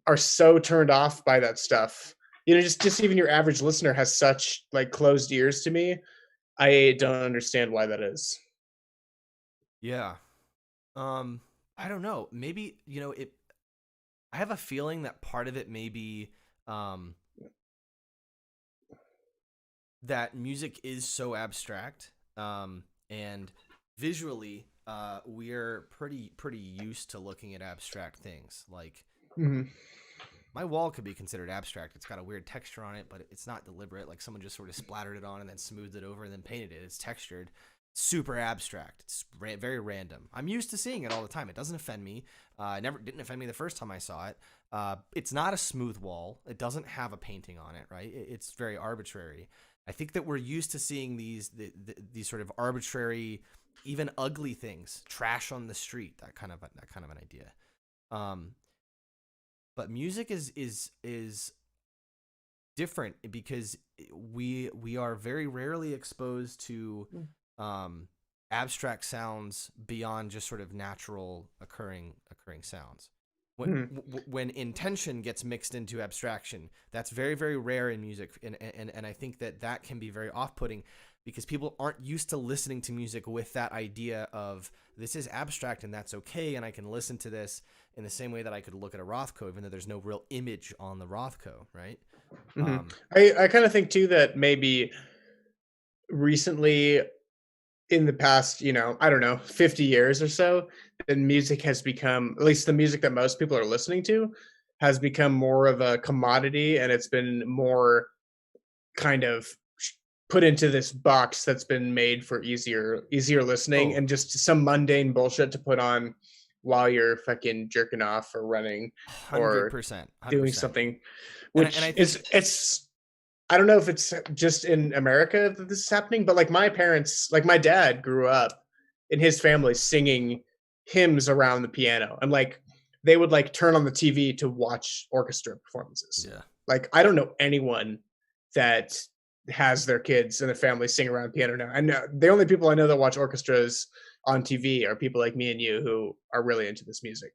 are so turned off by that stuff. Just even your average listener has such like closed ears to me. I don't understand why that is. Yeah. I don't know. Maybe, you know, I have a feeling that part of it may be um, that music is so abstract, and visually, we're pretty used to looking at abstract things. Like Hmm. my wall could be considered abstract. It's got a weird texture on it, but it's not deliberate. Like someone just sort of splattered it on and then smoothed it over and then painted it. It's textured, super abstract. It's very random. I'm used to seeing it all the time. It doesn't offend me. It never didn't offend me the first time I saw it. It's not a smooth wall. It doesn't have a painting on it, right? It's very arbitrary. I think that we're used to seeing these sort of arbitrary, even ugly things, trash on the street, that kind of an idea. Um, but music is different because we are very rarely exposed to abstract sounds beyond just sort of natural occurring sounds. When intention gets mixed into abstraction, that's very rare in music, and I think that can be very off-putting because people aren't used to listening to music with that idea of this is abstract and that's okay, and I can listen to this in the same way that I could look at a Rothko, even though there's no real image on the Rothko, right? Hmm. I kind of think too that maybe recently, in the past, I don't know, 50 years or so, then music has become, at least the music that most people are listening to, has become more of a commodity, and it's been more kind of put into this box that's been made for easier listening, Oh, and just some mundane bullshit to put on while you're fucking jerking off or running or 100%, doing 100%. something, And which I think it's I don't know if it's just in America that this is happening, but like my parents, like my dad grew up in his family singing hymns around the piano, and like they would like turn on the TV to watch orchestra performances. yeah. Like I don't know anyone that has their kids and their family sing around piano now. And the only people I know that watch orchestras on TV are people like me and you who are really into this music.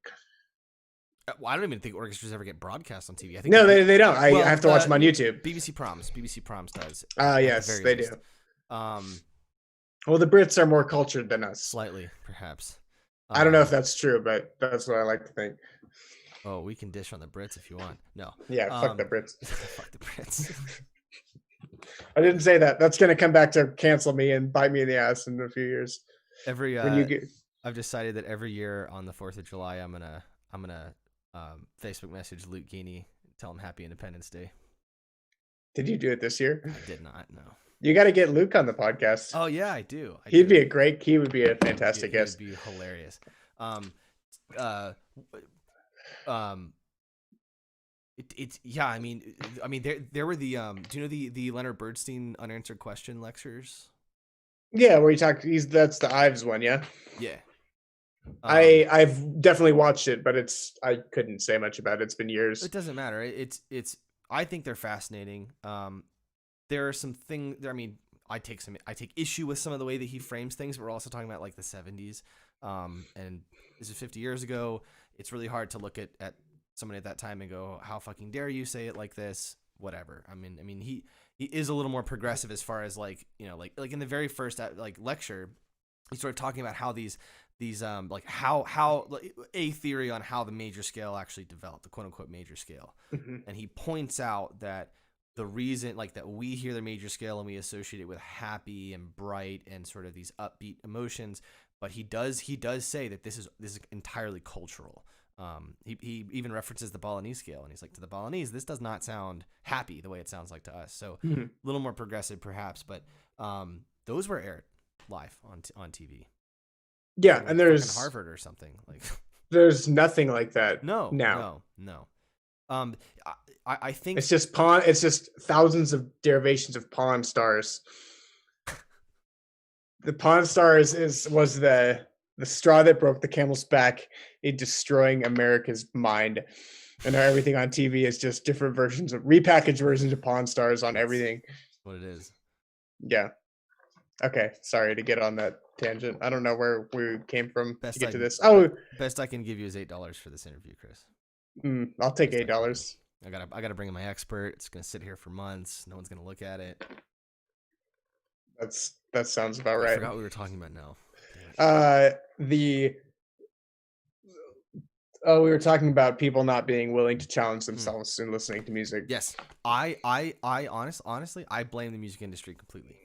Well, I don't even think orchestras ever get broadcast on TV. I think No, they don't. I have to watch them on YouTube. BBC Proms does at the Yes, very they least. do. Um, Well, the Brits are more cultured than us. Slightly, perhaps. I don't know if that's true, but that's what I like to think. Oh, we can dish on the Brits if you want. No. Yeah, fuck the Brits. Fuck the Brits. I didn't say that. That's gonna come back to cancel me and bite me in the ass in a few years. When you get, I've decided that every year on the 4th of July, I'm gonna Facebook message Luke Geeney, tell him Happy Independence Day. Did you do it this year? I did not. No. You got to get Luke on the podcast. Oh yeah, I do. He would be a fantastic guest. He would be hilarious. It's yeah. I mean, there were the do you know the Leonard Bernstein unanswered question lectures? Yeah, where you talk. That's the Ives one, yeah. Yeah. I've definitely watched it, but I couldn't say much about it. It's been years. It doesn't matter. It's I think they're fascinating. There are some things. I mean, I take issue with some of the way that he frames things, but we're also talking about like the 70s. And this is 50 years ago. It's really hard to look at somebody at that time and go, how fucking dare you say it like this? Whatever. I mean, he is a little more progressive as far as like, you know, like in the very first like lecture, he's sort of talking about how these like how like, a theory on how the major scale actually developed, the quote unquote major scale. Mm-hmm. And he points out that the reason like that we hear the major scale and we associate it with happy and bright and sort of these upbeat emotions, but he does say that this is entirely cultural. He even references the Balinese scale, and he's like, to the Balinese, this does not sound happy the way it sounds like to us. So a little more progressive perhaps, but those were aired live on TV. Yeah, like and there's Harvard or something like. There's nothing like that. No. I think it's just It's just thousands of derivations of Pawn Stars. The Pawn Stars was the straw that broke the camel's back in destroying America's mind, and now everything on TV is just different versions of repackaged versions of Pawn Stars on everything. That's what it is. Yeah. Okay. Sorry to get on that tangent. I don't know where we came from to get to this. Oh, best I can give you is $8 for this interview, Chris. I'll take $8. I gotta bring in my expert. It's gonna sit here for months. No one's gonna look at it. That sounds about right. I forgot what we were talking about now. The we were talking about people not being willing to challenge themselves in listening to music. Yes, honestly, I blame the music industry completely.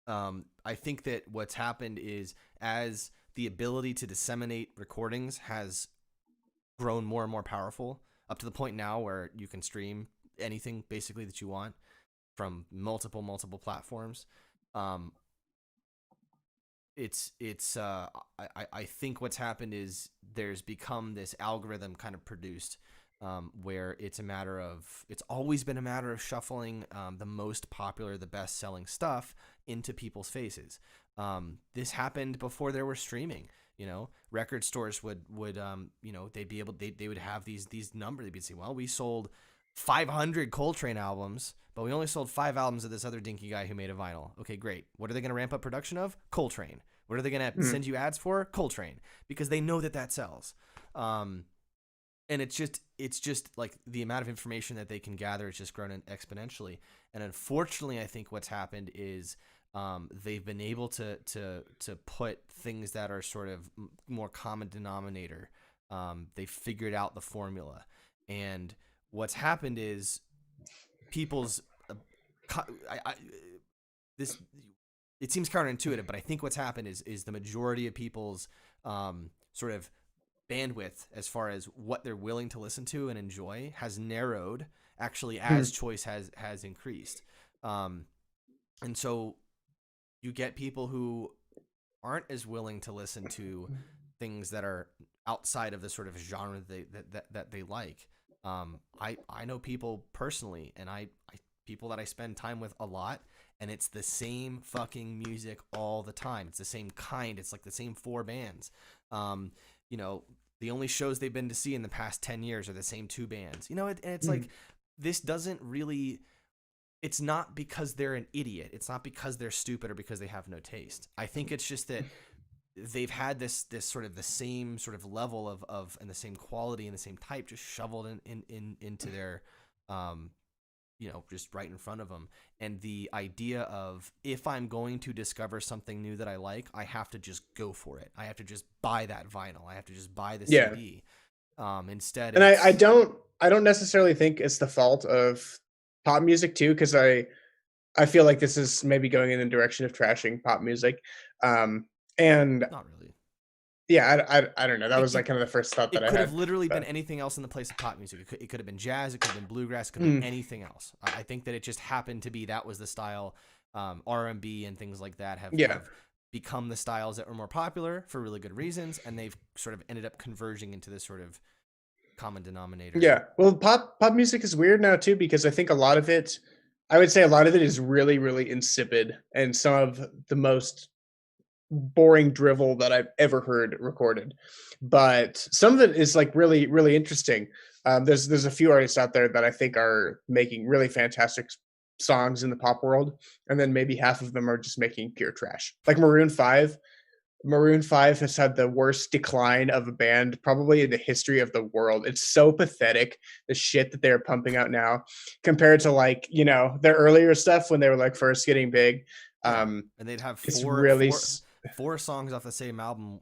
I think that what's happened is, as the ability to disseminate recordings has grown more and more powerful, up to the point now where you can stream anything basically that you want from multiple platforms. I think what's happened is there's become this algorithm kind of produced, where it's always been a matter of shuffling the most popular, the best selling stuff into people's faces. This happened before there were streaming. Record stores would they would have these numbers. They'd say, well, we sold 500 Coltrane albums, but we only sold 5 albums of this other dinky guy who made a vinyl. Okay, great. What are they going to ramp up production of? Coltrane. What are they going to send you ads for? Coltrane, because they know that sells. And it's just like the amount of information that they can gather has just grown exponentially. And unfortunately, I think what's happened is they've been able to put things that are sort of more common denominator. They figured out the formula, and what's happened is people's it seems counterintuitive, but I think what's happened is the majority of people's sort of bandwidth as far as what they're willing to listen to and enjoy has narrowed, actually, as choice has increased. And so you get people who aren't as willing to listen to things that are outside of the sort of genre that they like. I know people personally, and people that I spend time with a lot, and it's the same fucking music all the time. It's the same kind. It's like the same 4 bands. The only shows they've been to see in the past 10 years are the same 2 bands. And it's like, this doesn't really, it's not because they're an idiot. It's not because they're stupid or because they have no taste. I think it's just that they've had this sort of the same sort of level of and the same quality and the same type just shoveled into their, just right in front of them. And the idea of, if I'm going to discover something new that I like, I have to just go for it. I have to just buy that vinyl. I have to just buy the CD. Instead, and I don't necessarily think it's the fault of pop music too, because I feel like this is maybe going in the direction of trashing pop music, and not really. Yeah, I don't know. That was like kind of the first thought that I had. It could have literally been anything else in the place of pop music. It could have been jazz. It could have been bluegrass. It could have been anything else. I think that it just happened to be that was the style. R&B and things like that have become the styles that were more popular for really good reasons, and they've sort of ended up converging into this sort of common denominator. Yeah. Well, pop music is weird now too, because I think I would say a lot of it is really, really insipid, and some of the most boring drivel that I've ever heard recorded. But some of it is like really, really interesting. There's a few artists out there that I think are making really fantastic songs in the pop world, and then maybe half of them are just making pure trash. Like Maroon 5. Maroon 5 has had the worst decline of a band probably in the history of the world. It's so pathetic, the shit that they're pumping out now, compared to like, their earlier stuff when they were like first getting big. And they'd have four songs off the same album,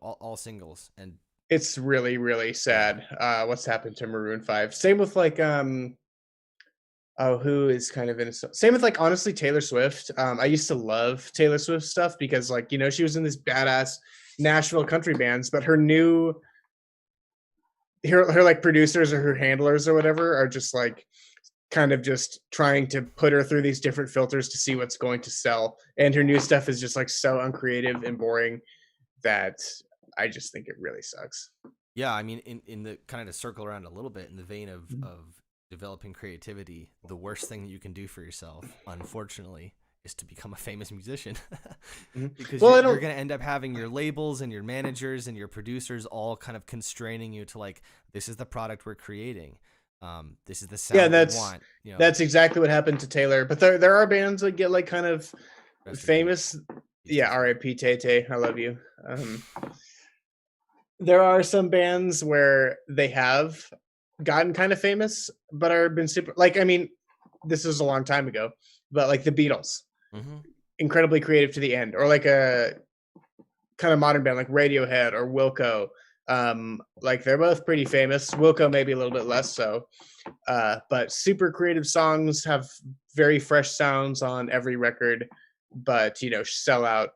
all singles, and it's really, really sad what's happened to Maroon 5. Same with like who is kind of innocent. Same with like, honestly, Taylor Swift. I used to love Taylor Swift stuff because like, she was in this badass Nashville country bands, but her like producers or her handlers or whatever are just like kind of just trying to put her through these different filters to see what's going to sell. And her new stuff is just like so uncreative and boring that I just think it really sucks. Yeah, I mean, in the kind of to circle around a little bit in the vein of developing creativity, the worst thing that you can do for yourself, unfortunately, is to become a famous musician. Because you're going to end up having your labels and your managers and your producers all kind of constraining you to like, this is the product we're creating. This is the sound we want. That's exactly what happened to Taylor. But there are bands that get like kind of famous. Yeah, R.I.P. Tay-Tay, I love you. There are some bands where they have gotten kind of famous, but are been super. Like, I mean, this is a long time ago, but like the Beatles. incredibly creative to the end, or like a kind of modern band like Radiohead or Wilco. Like they're both pretty famous. Wilco maybe a little bit less so, but super creative songs, have very fresh sounds on every record, but sell out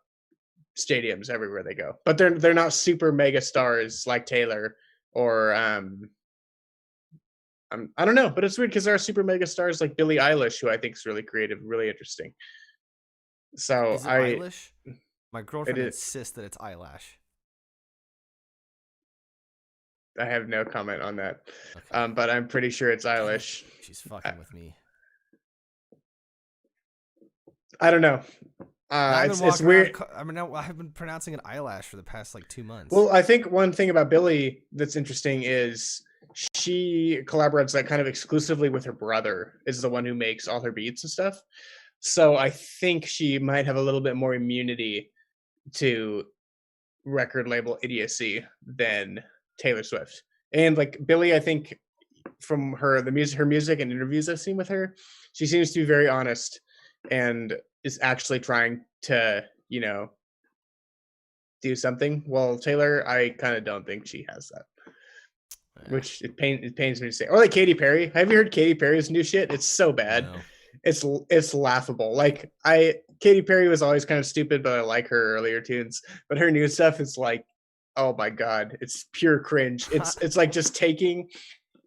stadiums everywhere they go. But they're not super mega stars like Taylor or I don't know, but it's weird because there are super mega stars like Billie Eilish, who I think is really creative, really interesting. So Is it Eilish? My girlfriend it is, insists that it's eyelash. I have no comment on that, Okay. but I'm pretty sure it's Eilish. She's fucking with me. I don't know. It's weird. I've been pronouncing it eyelash for the past like 2 months. Well, I think one thing about Billie that's interesting is she collaborates like kind of exclusively with her brother, is the one who makes all her beats and stuff. So I think she might have a little bit more immunity to record label idiocy than Taylor Swift. And like Billie, I think from her music and interviews I've seen with her, she seems to be very honest and is actually trying to, do something. Well, Taylor, I kind of don't think she has that. Yeah. Which it pains me to say. Or like Katy Perry. Have you heard Katy Perry's new shit? It's so bad. No. It's laughable. Like Katy Perry was always kind of stupid, but I like her earlier tunes. But her new stuff is like, oh my god, it's pure cringe. It's like just taking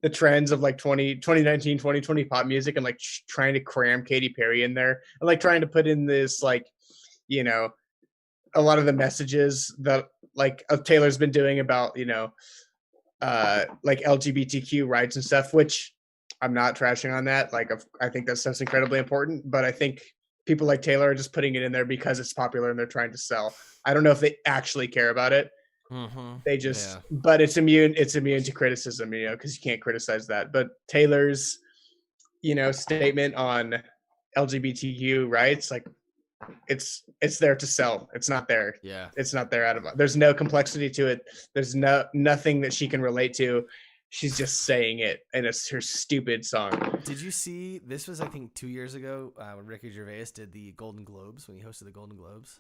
the trends of like 2019, 2020 pop music and like trying to cram Katy Perry in there, and like trying to put in this like, a lot of the messages that like Taylor's been doing about, like LGBTQ rights and stuff, which I'm not trashing on that. Like, I think that stuff's incredibly important, but I think people like Taylor are just putting it in there because it's popular and they're trying to sell. I don't know if they actually care about it. Mm-hmm. They just, but it's immune to criticism, because you can't criticize that. But Taylor's, statement on LGBTQ rights, like it's there to sell. It's not there. Yeah. It's not there there's no complexity to it. There's nothing that she can relate to. She's just saying it, and it's her stupid song. Did you see, this was, I think, 2 years ago when Ricky Gervais did the Golden Globes, when he hosted the Golden Globes?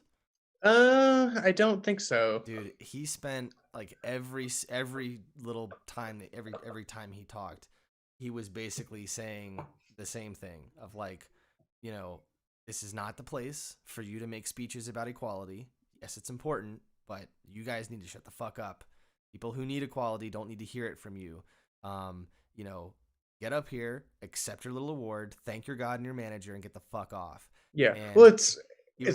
I don't think so. Dude, he spent like every little time, every time he talked, he was basically saying the same thing of like, this is not the place for you to make speeches about equality. Yes, it's important, but you guys need to shut the fuck up. People who need equality don't need to hear it from you. Get up here, accept your little award, thank your God and your manager, and get the fuck off. Yeah. And well, it's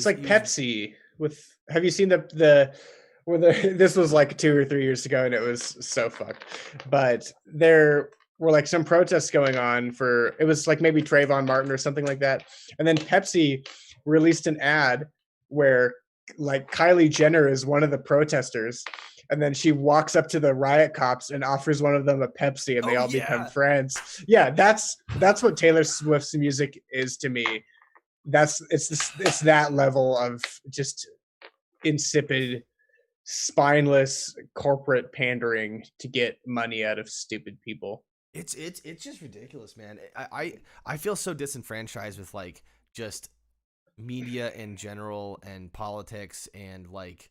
like Pepsi with. Have you seen this was like 2 or 3 years ago, and it was so fucked. But there were like some protests going on for, it was like maybe Trayvon Martin or something like that. And then Pepsi released an ad where like Kylie Jenner is one of the protesters. And then she walks up to the riot cops and offers one of them a Pepsi, and they all become friends. Yeah, that's what Taylor Swift's music is to me. It's that level of just insipid, spineless corporate pandering to get money out of stupid people. It's just ridiculous, man. I feel so disenfranchised with like just media in general and politics and like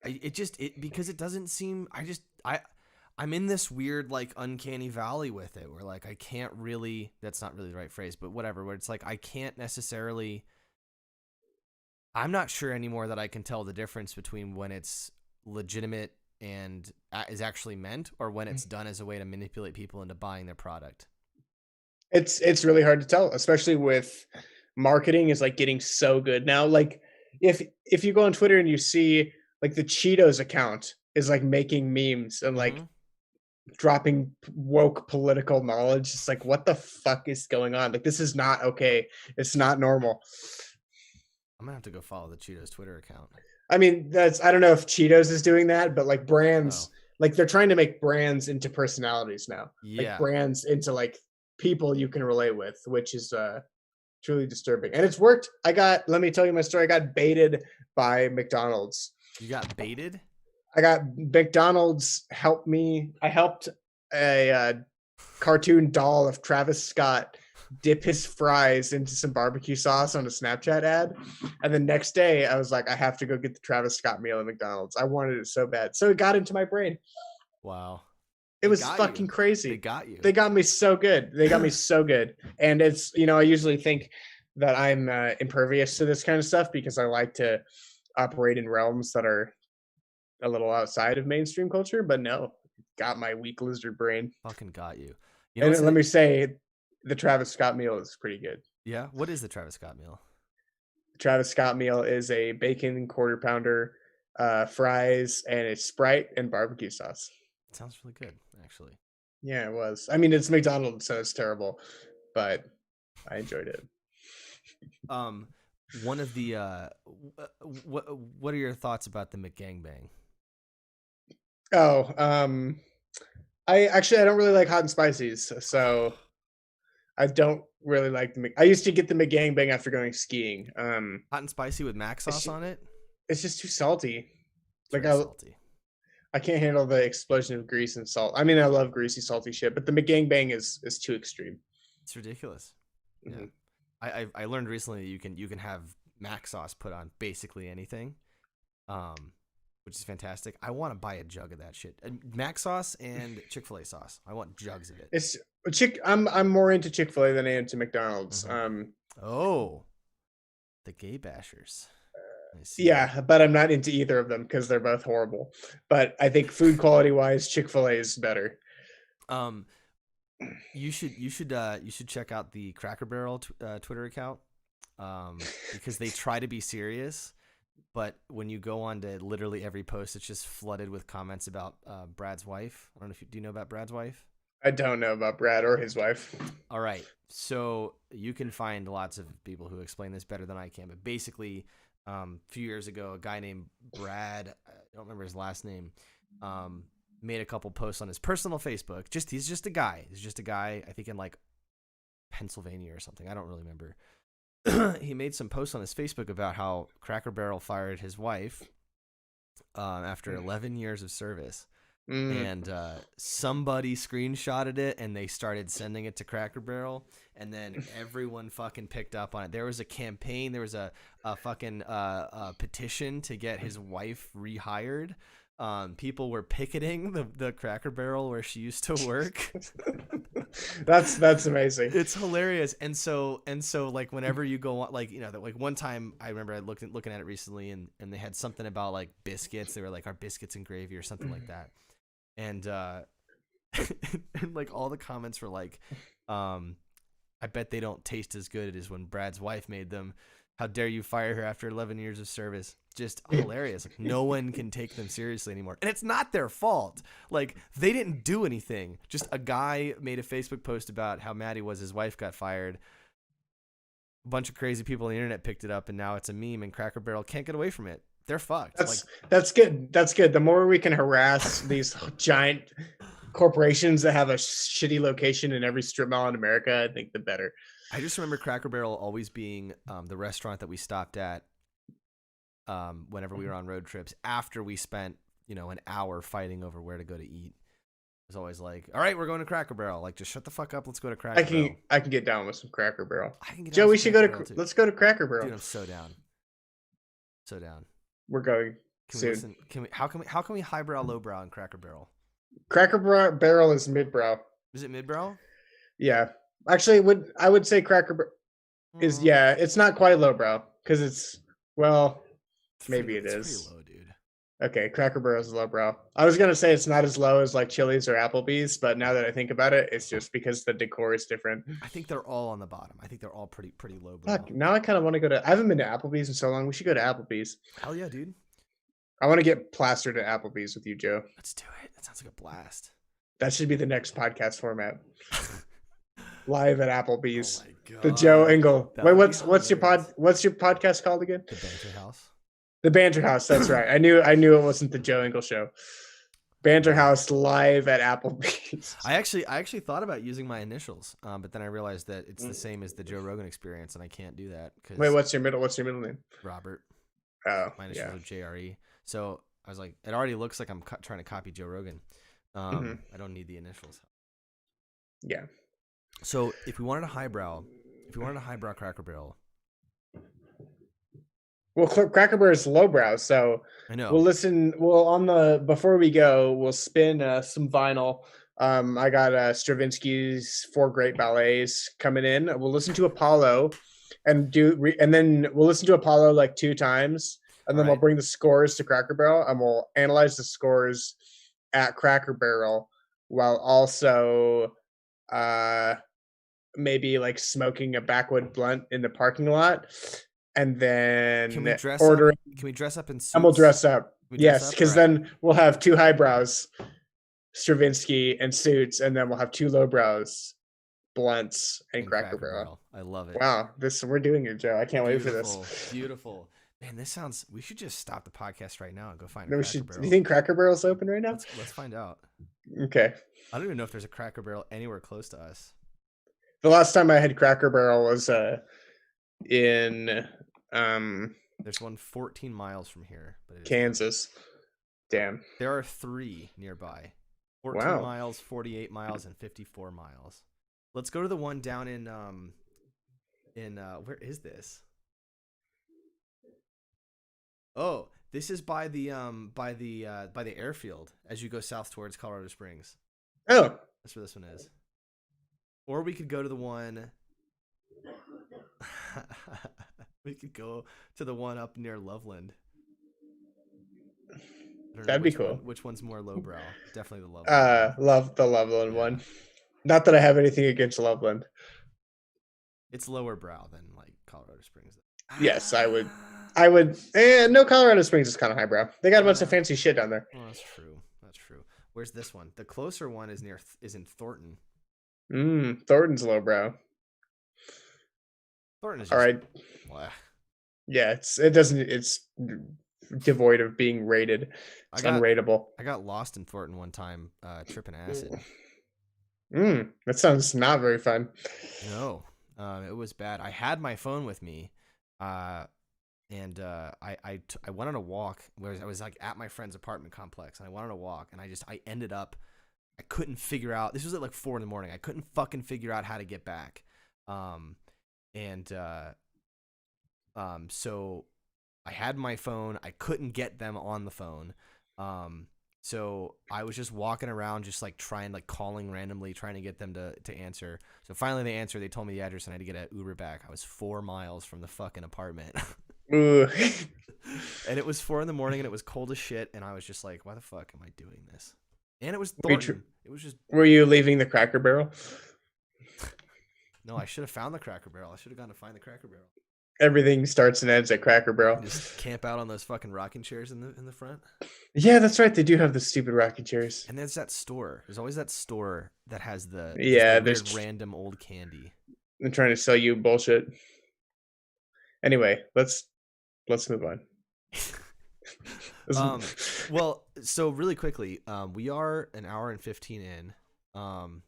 because it doesn't seem, I'm in this weird like uncanny valley with it where like I can't really, that's not really the right phrase, but whatever, where it's like I can't necessarily, I'm not sure anymore that I can tell the difference between when it's legitimate and is actually meant, or when it's done as a way to manipulate people into buying their product. It's really hard to tell, especially with marketing is like getting so good now. Like if you go on Twitter and you see like the Cheetos account is like making memes and like dropping woke political knowledge. It's like, what the fuck is going on? Like, this is not okay. It's not normal. I'm gonna have to go follow the Cheetos Twitter account. I mean, I don't know if Cheetos is doing that, but like brands, like they're trying to make brands into personalities now. Yeah. Like brands into like people you can relate with, which is truly disturbing. And it's worked. Let me tell you my story. I got baited by McDonald's. You got baited? I got McDonald's helped me. I helped a cartoon doll of Travis Scott dip his fries into some barbecue sauce on a Snapchat ad. And the next day I was like, I have to go get the Travis Scott meal at McDonald's. I wanted it so bad. So it got into my brain. Wow. It was fucking crazy. They got you. They got me so good. They got me so good. And it's, I usually think that I'm impervious to this kind of stuff because I like to operate in realms that are a little outside of mainstream culture, but no, got my weak lizard brain. Fucking got you. And let me say, the Travis Scott meal is pretty good. Yeah? What is the Travis Scott meal? The Travis Scott meal is a bacon quarter pounder, fries, and a Sprite and barbecue sauce. It sounds really good, actually. Yeah, it was. I mean, it's McDonald's, so it's terrible, but I enjoyed it. One of the what are your thoughts about the McGangbang? Oh, I don't really like hot and spices, so I don't really like I used to get the McGangbang after going skiing. Hot and spicy with mac sauce on it? It's just too salty. It's salty. I can't handle the explosion of grease and salt. I mean, I love greasy, salty shit, but the McGangbang is too extreme. It's ridiculous. Mm-hmm. Yeah. I learned recently that you can have mac sauce put on basically anything, which is fantastic. I want to buy a jug of that shit. Mac sauce and Chick-fil-A sauce. I want jugs of it. I'm more into Chick-fil-A than I am to McDonald's. Oh, the gay bashers. Yeah, but I'm not into either of them because they're both horrible. But I think food quality wise, Chick-fil-A is better. You should check out the Cracker Barrel Twitter account, because they try to be serious, but when you go on to literally every post, it's just flooded with comments about Brad's wife. I don't know if do you know about Brad's wife? I don't know about Brad or his wife. All right, so you can find lots of people who explain this better than I can, but basically, a few years ago, a guy named Brad, I don't remember his last name, made a couple posts on his personal Facebook. He's just a guy. He's just a guy, I think in like Pennsylvania or something. I don't really remember. He made some posts on his Facebook about how Cracker Barrel fired his wife after 11 years of service. And somebody screenshotted it and they started sending it to Cracker Barrel, and then everyone fucking picked up on it. There was a campaign. There was a fucking petition to get his wife rehired. People were picketing the Cracker Barrel where she used to work. That's amazing. It's hilarious. And so like whenever you go on, like, that like one time I remember I looking at it recently, and they had something about like biscuits. They were like, our biscuits and gravy or something like that. And and like all the comments were like, I bet they don't taste as good as when Brad's wife made them. How dare you fire her after 11 years of service? Just hilarious. Like, no one can take them seriously anymore. And it's not their fault. Like, they didn't do anything. Just a guy made a Facebook post about how mad he was his wife got fired. A bunch of crazy people on the internet picked it up, and now it's a meme, and Cracker Barrel can't get away from it. They're fucked. That's good. That's good. The more we can harass these giant corporations that have a shitty location in every strip mall in America, I think the better. I just remember Cracker Barrel always being the restaurant that we stopped at whenever we were on road trips after we spent, an hour fighting over where to go to eat. It was always like, all right, we're going to Cracker Barrel. Like, just shut the fuck up. Let's go to Cracker Barrel. I can get down with some Cracker Barrel. Joe, we should let's go to Cracker Barrel. Dude, I'm so down. So down. We're going soon. How can we highbrow, lowbrow in Cracker Barrel? Cracker Barrel is midbrow. Is it midbrow? Yeah. Actually, I would say Cracker Barrel is, it's not quite lowbrow because it's maybe it is. Pretty low, dude. Okay, Cracker Barrel is lowbrow. I was gonna say it's not as low as like Chili's or Applebee's, but now that I think about it, it's just because the decor is different. I think they're all on the bottom. I think they're all pretty lowbrow. Fuck, now I kind of want to go to. I haven't been to Applebee's in so long. We should go to Applebee's. Hell yeah, dude. I want to get plastered at Applebee's with you, Joe. Let's do it. That sounds like a blast. That should be the next podcast format. Live at Applebee's. Oh my God. The Joe Engel. Wait, what's your podcast called again? The Banter House. The Banter House. That's right. I knew it wasn't the Joe Engel show. Banter House live at Applebee's. I actually thought about using my initials, but then I realized that it's the same as the Joe Rogan Experience, and I can't do that. Wait, what's your middle name? Robert. Oh, my initials are JRE. So I was like, it already looks like I'm trying to copy Joe Rogan. I don't need the initials. Yeah. So if we wanted a highbrow Cracker Barrel, Well, Cracker Barrel is lowbrow, so I know. we'll listen. Well, on the before we go, we'll spin some vinyl. I got Stravinsky's Four Great Ballets coming in. We'll listen to Apollo, and then we'll listen to Apollo like 2 times, and All then we'll right. bring the scores to Cracker Barrel, and we'll analyze the scores at Cracker Barrel while also uh maybe like smoking a backwood blunt in the parking lot, and Can we then dress up? ordering, Can we dress up in suits? and we'll dress up. Can we dress Yes, up? because All right. then we'll have two highbrows, Stravinsky and suits, and then we'll have two lowbrows, blunts and And Cracker Cracker Barrel. Barrel. I love it. Wow, we're doing it, Joe. I can't wait for this. Beautiful. Man, this sounds. We should just stop the podcast right now and go find a No, we Cracker should. Do Barrel. you think Cracker Barrel's open right now? Let's find out. Okay. I don't even know if there's a Cracker Barrel anywhere close to us. The last time I had Cracker Barrel was in There's one 14 miles from here, but it is Kansas. Damn. there are 3 nearby. 14 Wow. miles, 48 miles, and 54 miles. Let's go to the one down in where is this? Oh, this is by the airfield as you go south towards Colorado Springs. Oh, That's where this one is. Or we could go to the one we could go to the one up near Loveland. I don't know that'd be cool. which one's more lowbrow? Definitely the Loveland. Love the Loveland one. Not that I have anything against Loveland. It's lower brow than like Colorado Springs. Yes, I would. No, Colorado Springs is kind of highbrow. They got a bunch of fancy shit down there. Well, that's true. That's true. Where's this one? The closer one is in Thornton. Thornton's lowbrow. Thornton is just, All right. Blah. Yeah, it's devoid of being rated. It's unrateable. I got lost in Thornton one time, tripping acid. That sounds not very fun. No, it was bad. I had my phone with me, and I went on a walk where I was like at my friend's apartment complex, and I went on a walk, and I ended up, I couldn't figure out. This was at like 4 a.m. I couldn't fucking figure out how to get back, so I had my phone. I couldn't get them on the phone. So I was just walking around, just like calling randomly, trying to get them to answer. So finally they answered. They told me the address, and I had to get an Uber back. I was 4 miles from the fucking apartment. Ooh. And it was 4 a.m, and it was cold as shit. And I was just like, why the fuck am I doing this? And it was Thornton. It was just. Were you leaving the Cracker Barrel? No, I should have found the Cracker Barrel. I should have gone to find the Cracker Barrel. Everything starts and ends at Cracker Barrel. Just camp out on those fucking rocking chairs in the front. Yeah, that's right. They do have the stupid rocking chairs. And there's that store. There's always that store that has the there's random old candy. I'm trying to sell you bullshit. Anyway, let's move on. Well, so really quickly, we are an hour and 15 in. Oh,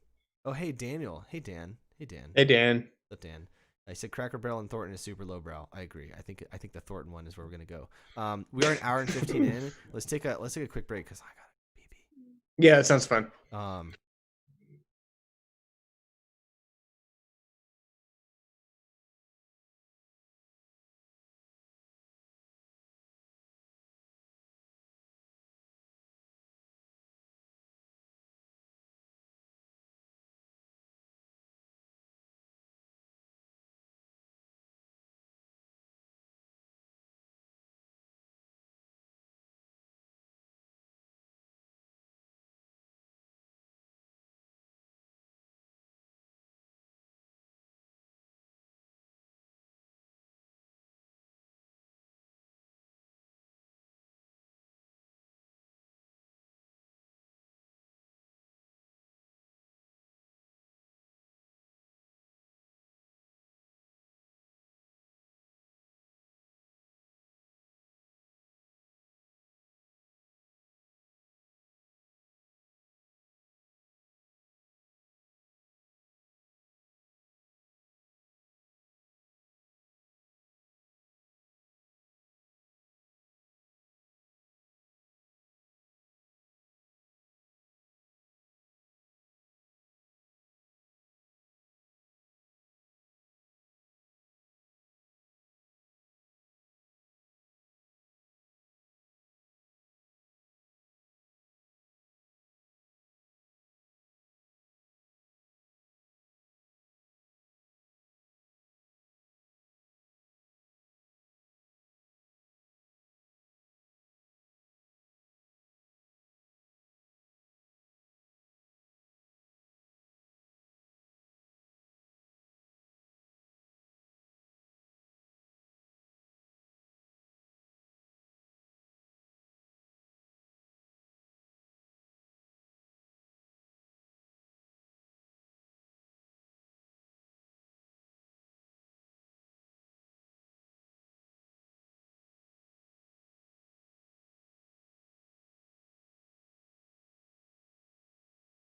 hey Daniel. Hey Dan. Hey Dan. What's up, Dan? I said Cracker Barrel and Thornton is super lowbrow. I agree. I think the Thornton one is where we're gonna go. We are an hour and 15 in. Let's take a quick break because I got a baby. Yeah, that sounds fun.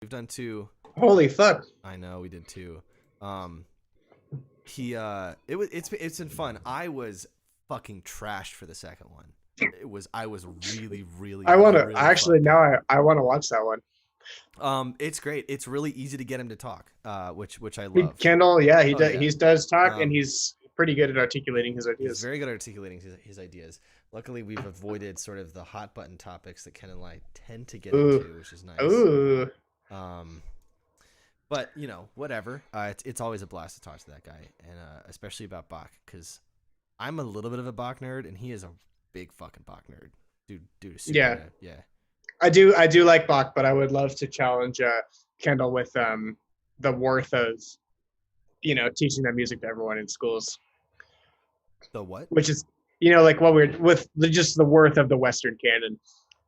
We've done 2. Holy fuck. I know we did 2. It's been fun. I was fucking trashed for the second one. I was really, really, I want to really actually fucked now up. I want to watch that one. It's great. It's really easy to get him to talk, which I love. Kendall, yeah, Oh, yeah. he does talk, and he's pretty good at articulating his ideas. He's very good at articulating his ideas. Luckily, we've avoided sort of the hot button topics that Ken and I tend to get into, which is nice. Ooh. But you know, whatever. It's always a blast to talk to that guy, and especially about Bach, because I'm a little bit of a Bach nerd, and he is a big fucking Bach nerd. Dude, super Yeah. good. Yeah. I do like Bach, but I would love to challenge Kendall with the worth of, teaching that music to everyone in schools. The what? Which is, like what we're with just the worth of the Western canon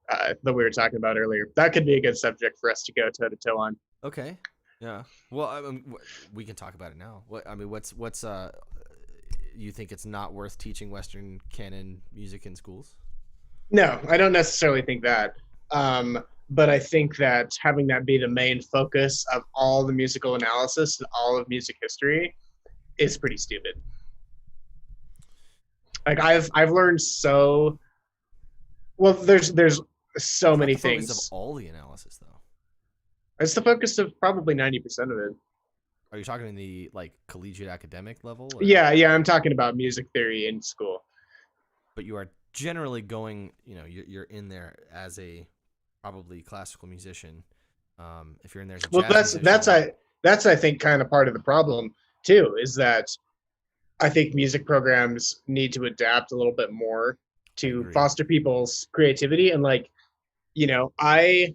that we were talking about earlier. That could be a good subject for us to go toe to toe on. Okay. Yeah. Well, we can talk about it now. What's you think it's not worth teaching Western canon music in schools? No, I don't necessarily think that. But I think that having that be the main focus of all the musical analysis and all of music history is pretty stupid. Like I've learned so well. There's so many things. Of all the analysis, though, it's the focus of probably 90% of it. Are you talking in the collegiate academic level? Or? Yeah, I'm talking about music theory in school. But you are generally going, you're in there as a probably classical musician. If you're in there as a jazz musician, that's I think kind of part of the problem too, is that I think music programs need to adapt a little bit more to foster people's creativity. And I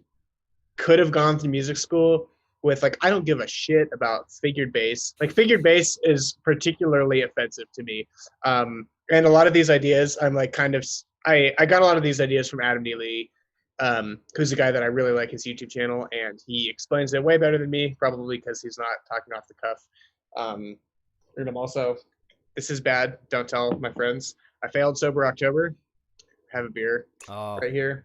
could have gone through music school with I don't give a shit about figured bass. Figured bass is particularly offensive to me. And a lot of these ideas, I'm I got a lot of these ideas from Adam Neely, who's a guy that I really like his YouTube channel, and he explains it way better than me, probably because he's not talking off the cuff. And I'm also, this is bad, don't tell my friends, I failed sober October. Have a beer right here.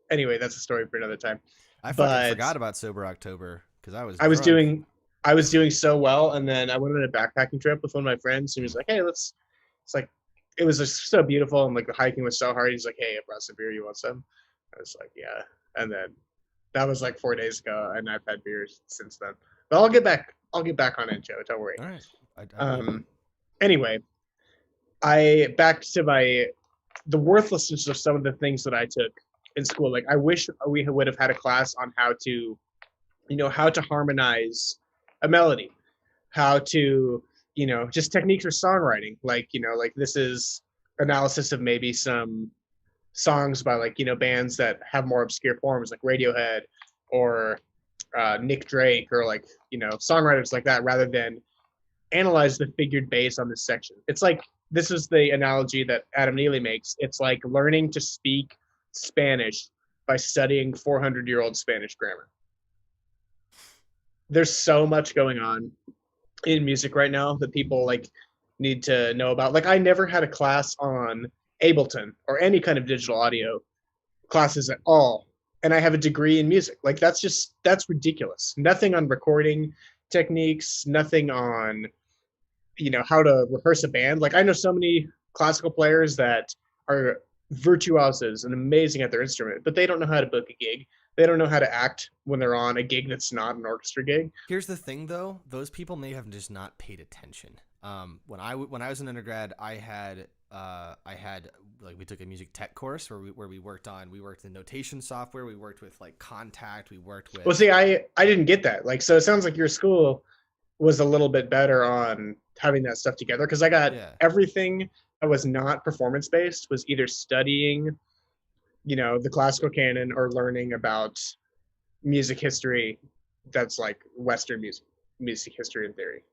Anyway, that's a story for another time. I fucking forgot about sober October because I was doing so well, and then I went on a backpacking trip with one of my friends, and he was like, "Hey, it was just so beautiful, and the hiking was so hard." He's like, "Hey, I brought some beer. You want some?" I was like, "Yeah." And then that was 4 days ago, and I've had beers since then. But I'll get back on it, Joe. Don't worry. All right. Anyway, back to the worthlessness of some of the things that I took in school. I wish we would have had a class on how to harmonize a melody, how to, just techniques for songwriting. This is analysis of maybe some songs by bands that have more obscure forms like Radiohead or Nick Drake or songwriters like that, rather than analyze the figured bass on this section. It's this is the analogy that Adam Neely makes. It's like learning to speak Spanish by studying 400-year-old Spanish grammar. There's so much going on in music right now that people need to know about. I never had a class on Ableton or any kind of digital audio classes at all, and I have a degree in music. That's ridiculous. Nothing on recording techniques, nothing on how to rehearse a band. I know so many classical players that are virtuosos and amazing at their instrument, but they don't know how to book a gig. They don't know how to act when they're on a gig that's not an orchestra gig. Here's the thing, though: those people may have just not paid attention. When I was an undergrad, I had we took a music tech course where we worked in notation software. We worked with Contact. We worked with. Well, see, I didn't get that. So it sounds like your school was a little bit better on having that stuff together, because I got everything that was not performance based was either studying the classical canon or learning about music history that's Western music history and theory.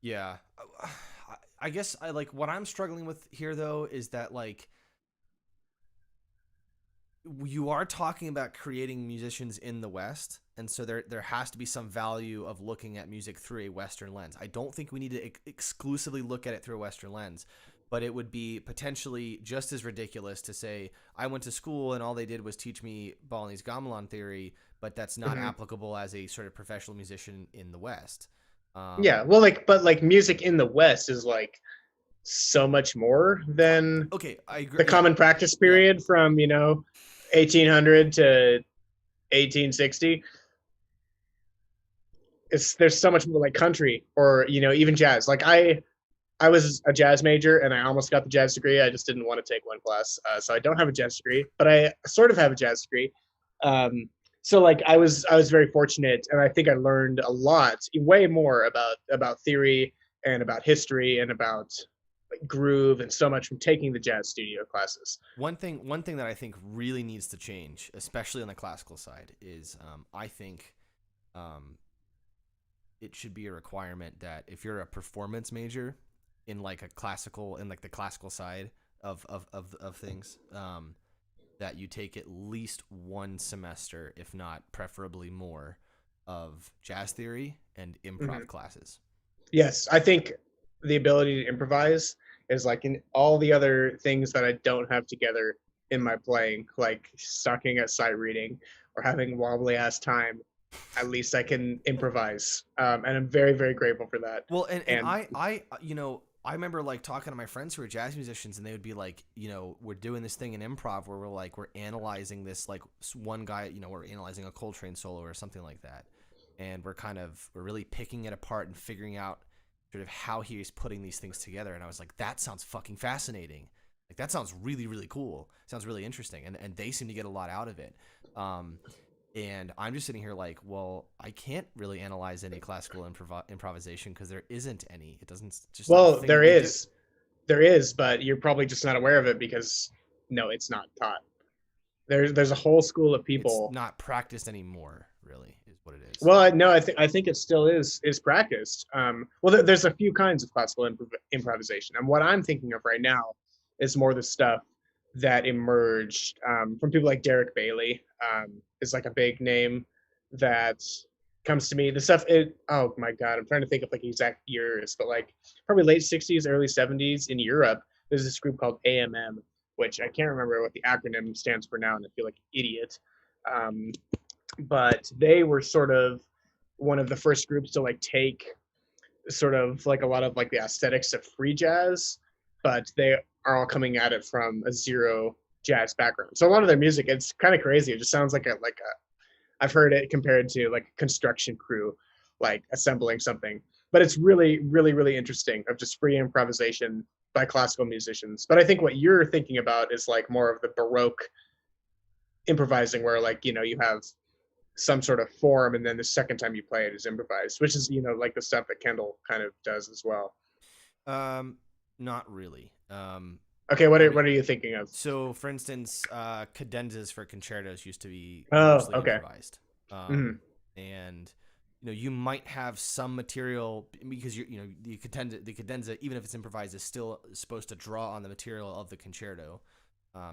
Yeah. I guess what I'm struggling with here, though, is that you are talking about creating musicians in the West, and so there has to be some value of looking at music through a Western lens. I don't think we need to exclusively look at it through a Western lens, but it would be potentially just as ridiculous to say I went to school and all they did was teach me Balinese Gamelan theory, but that's not applicable as a sort of professional musician in the West. Yeah, well, but like music in the West is like so much more than okay, I agree. The common practice period from 1800 to 1860. There's so much more like country or even jazz. Like I was a jazz major and I almost got the jazz degree. I just didn't want to take one class, so I don't have a jazz degree, but I sort of have a jazz degree. So like I was very fortunate, and I think I learned a lot, way more about theory and about history and about like groove and so much from taking the jazz studio classes. One thing that I think really needs to change, especially on the classical side, is I think it should be a requirement that if you're a performance major in like the classical side of things, that you take at least one semester, if not preferably more, of jazz theory and improv classes. Yes, I think the ability to improvise is like in all the other things that I don't have together in my playing, like sucking at sight reading or having wobbly ass time. At least I can improvise, and I'm very, very grateful for that. Well, and I remember like talking to my friends who are jazz musicians, and they would be like, we're doing this thing in improv where we're analyzing this, like one guy, we're analyzing a Coltrane solo or something like that, and we're really picking it apart and figuring out sort of how he's putting these things together. And I was like, that sounds fucking fascinating. Like that sounds really, really cool. Sounds really interesting, and they seem to get a lot out of it. And I'm just sitting here like, well, I can't really analyze any classical improvisation because there isn't any. It doesn't just. Well, there is, but you're probably just not aware of it because no, it's not taught. There's a whole school of people. It's not practiced anymore, really, is what it is. Well, no, I think it still is practiced. Well, there's a few kinds of classical improvisation, and what I'm thinking of right now is more the stuff that emerged from people like Derek Bailey. Is like a big name that comes to me. The stuff, oh my God, I'm trying to think of like exact years, but like probably late 60s, early 70s in Europe, there's this group called AMM, which I can't remember what the acronym stands for now, and I feel like an idiot. But they were sort of one of the first groups to like take sort of like a lot of like the aesthetics of free jazz, but they are all coming at it from a zero jazz background. So a lot of their music, it's kind of crazy. It just sounds like a I've heard it compared to like a construction crew, like assembling something. But it's really, really, really interesting of just free improvisation by classical musicians. But I think what you're thinking about is like more of the Baroque improvising, where like you have some sort of form, and then the second time you play it is improvised, which is like the stuff that Kendall kind of does as well. Not really. Okay, what are you thinking of? So, for instance, cadenzas for concertos used to be improvised. And you might have some material because the cadenza, even if it's improvised, is still supposed to draw on the material of the concerto,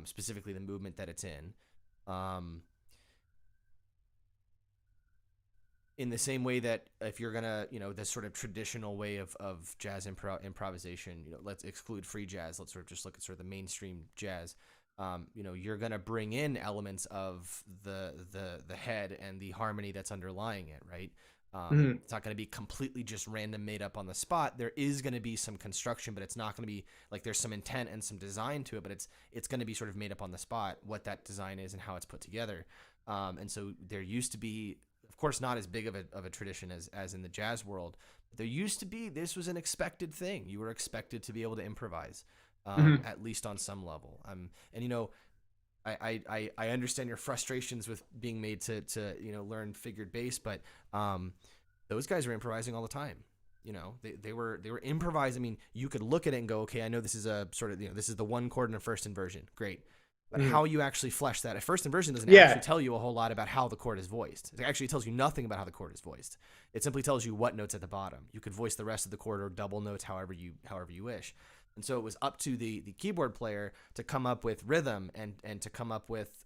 specifically the movement that it's in. In the same way that if you're gonna, this sort of traditional way of jazz improvisation, let's exclude free jazz. Let's sort of just look at sort of the mainstream jazz. You're gonna bring in elements of the head and the harmony that's underlying it, right? It's not gonna be completely just random, made up on the spot. There is gonna be some construction, but it's not gonna be like there's some intent and some design to it, but it's gonna be sort of made up on the spot what that design is and how it's put together. And so there used to be, of course, not as big of a tradition as in the jazz world. But there used to be, this was an expected thing. You were expected to be able to improvise, at least on some level. And I understand your frustrations with being made to learn figured bass, but those guys were improvising all the time. They were improvising. I mean, you could look at it and go, okay, I know this is a sort of this is the one chord in a first inversion, great. But how you actually flesh that, a first inversion doesn't actually tell you a whole lot about how the chord is voiced. It actually tells you nothing about how the chord is voiced. It simply tells you what notes at the bottom. You could voice the rest of the chord or double notes however you wish. And so it was up to the keyboard player to come up with rhythm and to come up with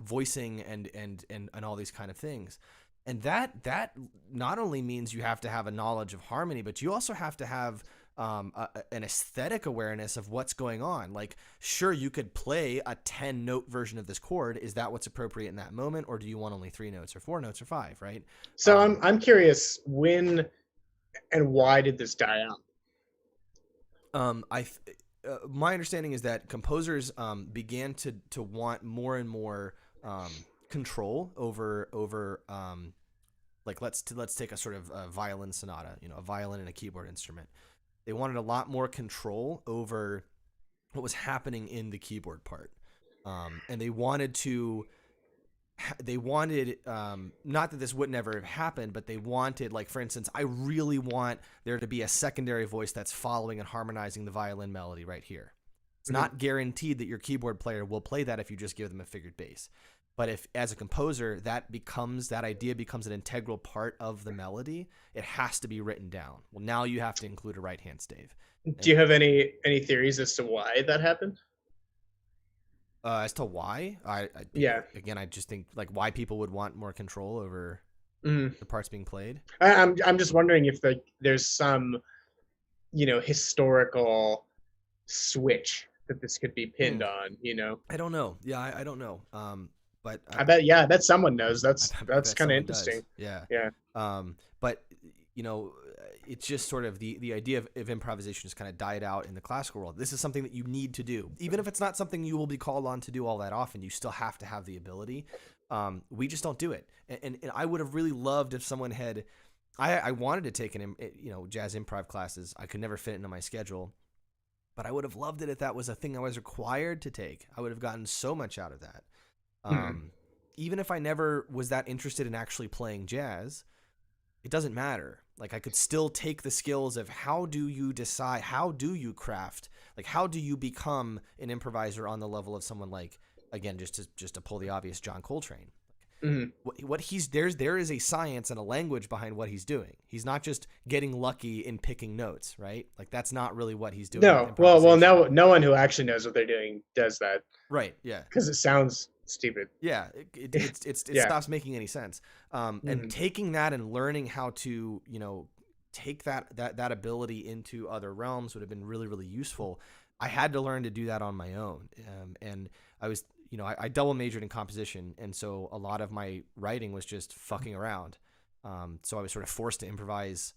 voicing and all these kind of things. And that not only means you have to have a knowledge of harmony, but you also have to have an aesthetic awareness of what's going on. Like, sure, you could play a 10-note version of this chord. Is that what's appropriate in that moment, or do you want only 3 notes or 4 notes or 5? Right. So I'm curious, when and why did this die out? My understanding is that composers began to want more and more control over like let's take a sort of a violin sonata, a violin and a keyboard instrument. They wanted a lot more control over what was happening in the keyboard part, and they wanted not that this would never have happened, but they wanted, like, for instance, I really want there to be a secondary voice that's following and harmonizing the violin melody right here. It's not guaranteed that your keyboard player will play that if you just give them a figured bass. But if, as a composer, that idea becomes an integral part of the melody, it has to be written down. Well, now you have to include a right-hand stave. Do you have any theories as to why that happened? As to why, again, I just think, like, why people would want more control over the parts being played. I'm just wondering if there's some, historical switch that this could be pinned on. I don't know. Yeah, I don't know. But I bet someone knows. That's kind of interesting. Does. Yeah. But it's just sort of the idea of improvisation just kind of died out in the classical world. This is something that you need to do. Even if it's not something you will be called on to do all that often, you still have to have the ability. We just don't do it. And I would have really loved if someone had, I wanted to take jazz improv classes. I could never fit it into my schedule, but I would have loved it if that was a thing I was required to take. I would have gotten so much out of that. Even if I never was that interested in actually playing jazz, it doesn't matter. Like, I could still take the skills of how do you decide, how do you craft, like, how do you become an improviser on the level of someone like, again, just to pull the obvious, John Coltrane. There is a science and a language behind what he's doing. He's not just getting lucky in picking notes, right? Like, that's not really what he's doing. No, well, no one who actually knows what they're doing does that. Right. Yeah. Because it sounds stupid. Yeah, it stops making any sense. And taking that and learning how to, take that ability into other realms would have been really, really useful. I had to learn to do that on my own. And I was, I double majored in composition. And so a lot of my writing was just fucking around. So I was sort of forced to improvise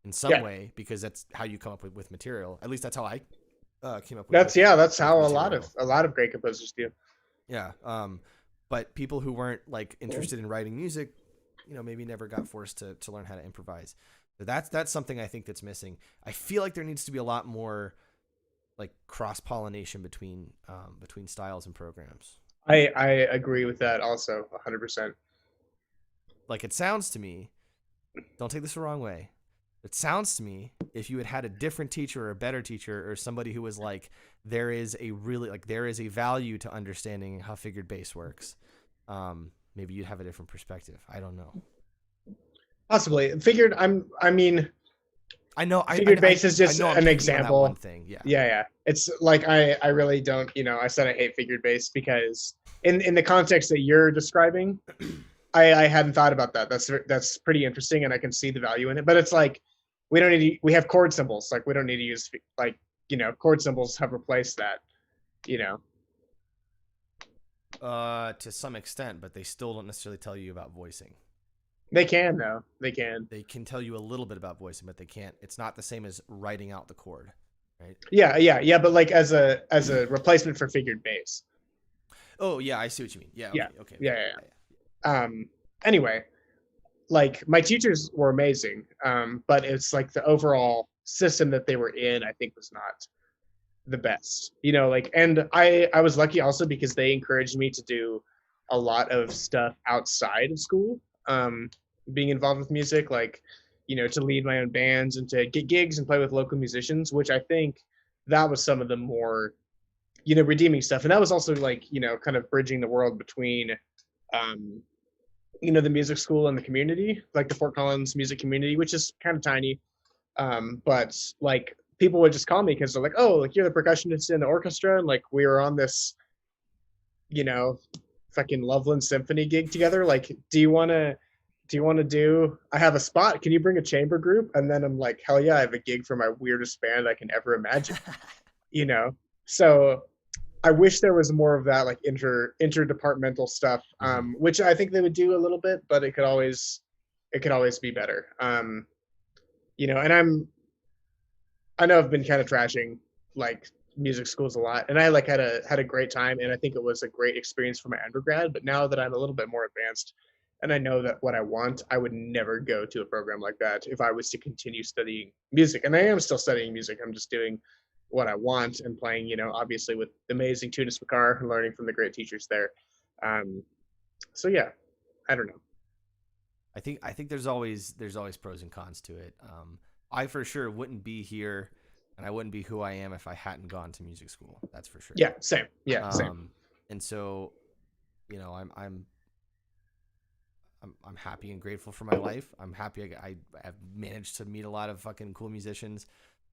in some way, because that's how you come up with material. At least that's how I came up with that's how a lot of great composers do. Yeah. But people who weren't, like, interested in writing music, maybe never got forced to learn how to improvise. But that's something I think that's missing. I feel like there needs to be a lot more, like, cross-pollination between styles and programs. I agree with that also 100%. Like, it sounds to me, don't take this the wrong way, it sounds to me, if you had a different teacher or a better teacher or somebody who was like, there is a value to understanding how figured bass works, maybe you'd have a different perspective. I don't know. Possibly. I know figured bass is just an example. One thing. Yeah. It's like, I really don't, I said I hate figured bass because in the context that you're describing, I hadn't thought about that. That's pretty interesting, and I can see the value in it. But it's like, we have chord symbols. Like, we don't need to use, like, chord symbols have replaced that, To some extent, but they still don't necessarily tell you about voicing. They can, though. They can tell you a little bit about voicing, but they can't. It's not the same as writing out the chord, right? Yeah. But, like, as a replacement for figured bass. Oh yeah, I see what you mean. Yeah. Okay. Yeah. Anyway, like, my teachers were amazing, but it's like the overall system that they were in, I think, was not the best. And I was lucky also because they encouraged me to do a lot of stuff outside of school, being involved with music, like, to lead my own bands and to get gigs and play with local musicians, which I think that was some of the more, redeeming stuff. And that was also, like, kind of bridging the world between, the music school and the community, like the Fort Collins music community, which is kind of tiny. But, like, people would just call me because they're like, oh, like, you're the percussionist in the orchestra, and, like, we were on this, fucking Loveland Symphony gig together. Like, do you want do you want to do, I have a spot, can you bring a chamber group? And then I'm like, hell yeah, I have a gig for my weirdest band I can ever imagine, you know? So I wish there was more of that, like interdepartmental stuff, which I think they would do a little bit, but it could always be better. You know, and I know I've been kind of trashing like music schools a lot, and I like had a great time, and I think it was a great experience for my undergrad. But now that I'm a little bit more advanced, and I know that what I want, I would never go to a program like that if I was to continue studying music. And I am still studying music. I'm just doing what I want and playing, you know, obviously with the amazing Tunas Mekar and learning from the great teachers there. So yeah, I don't know. I think there's always pros and cons to it. I for sure wouldn't be here, and I wouldn't be who I am if I hadn't gone to music school. That's for sure. Yeah, same. Yeah, same. And so, you know, I'm happy and grateful for my life. I'm happy I have managed to meet a lot of fucking cool musicians.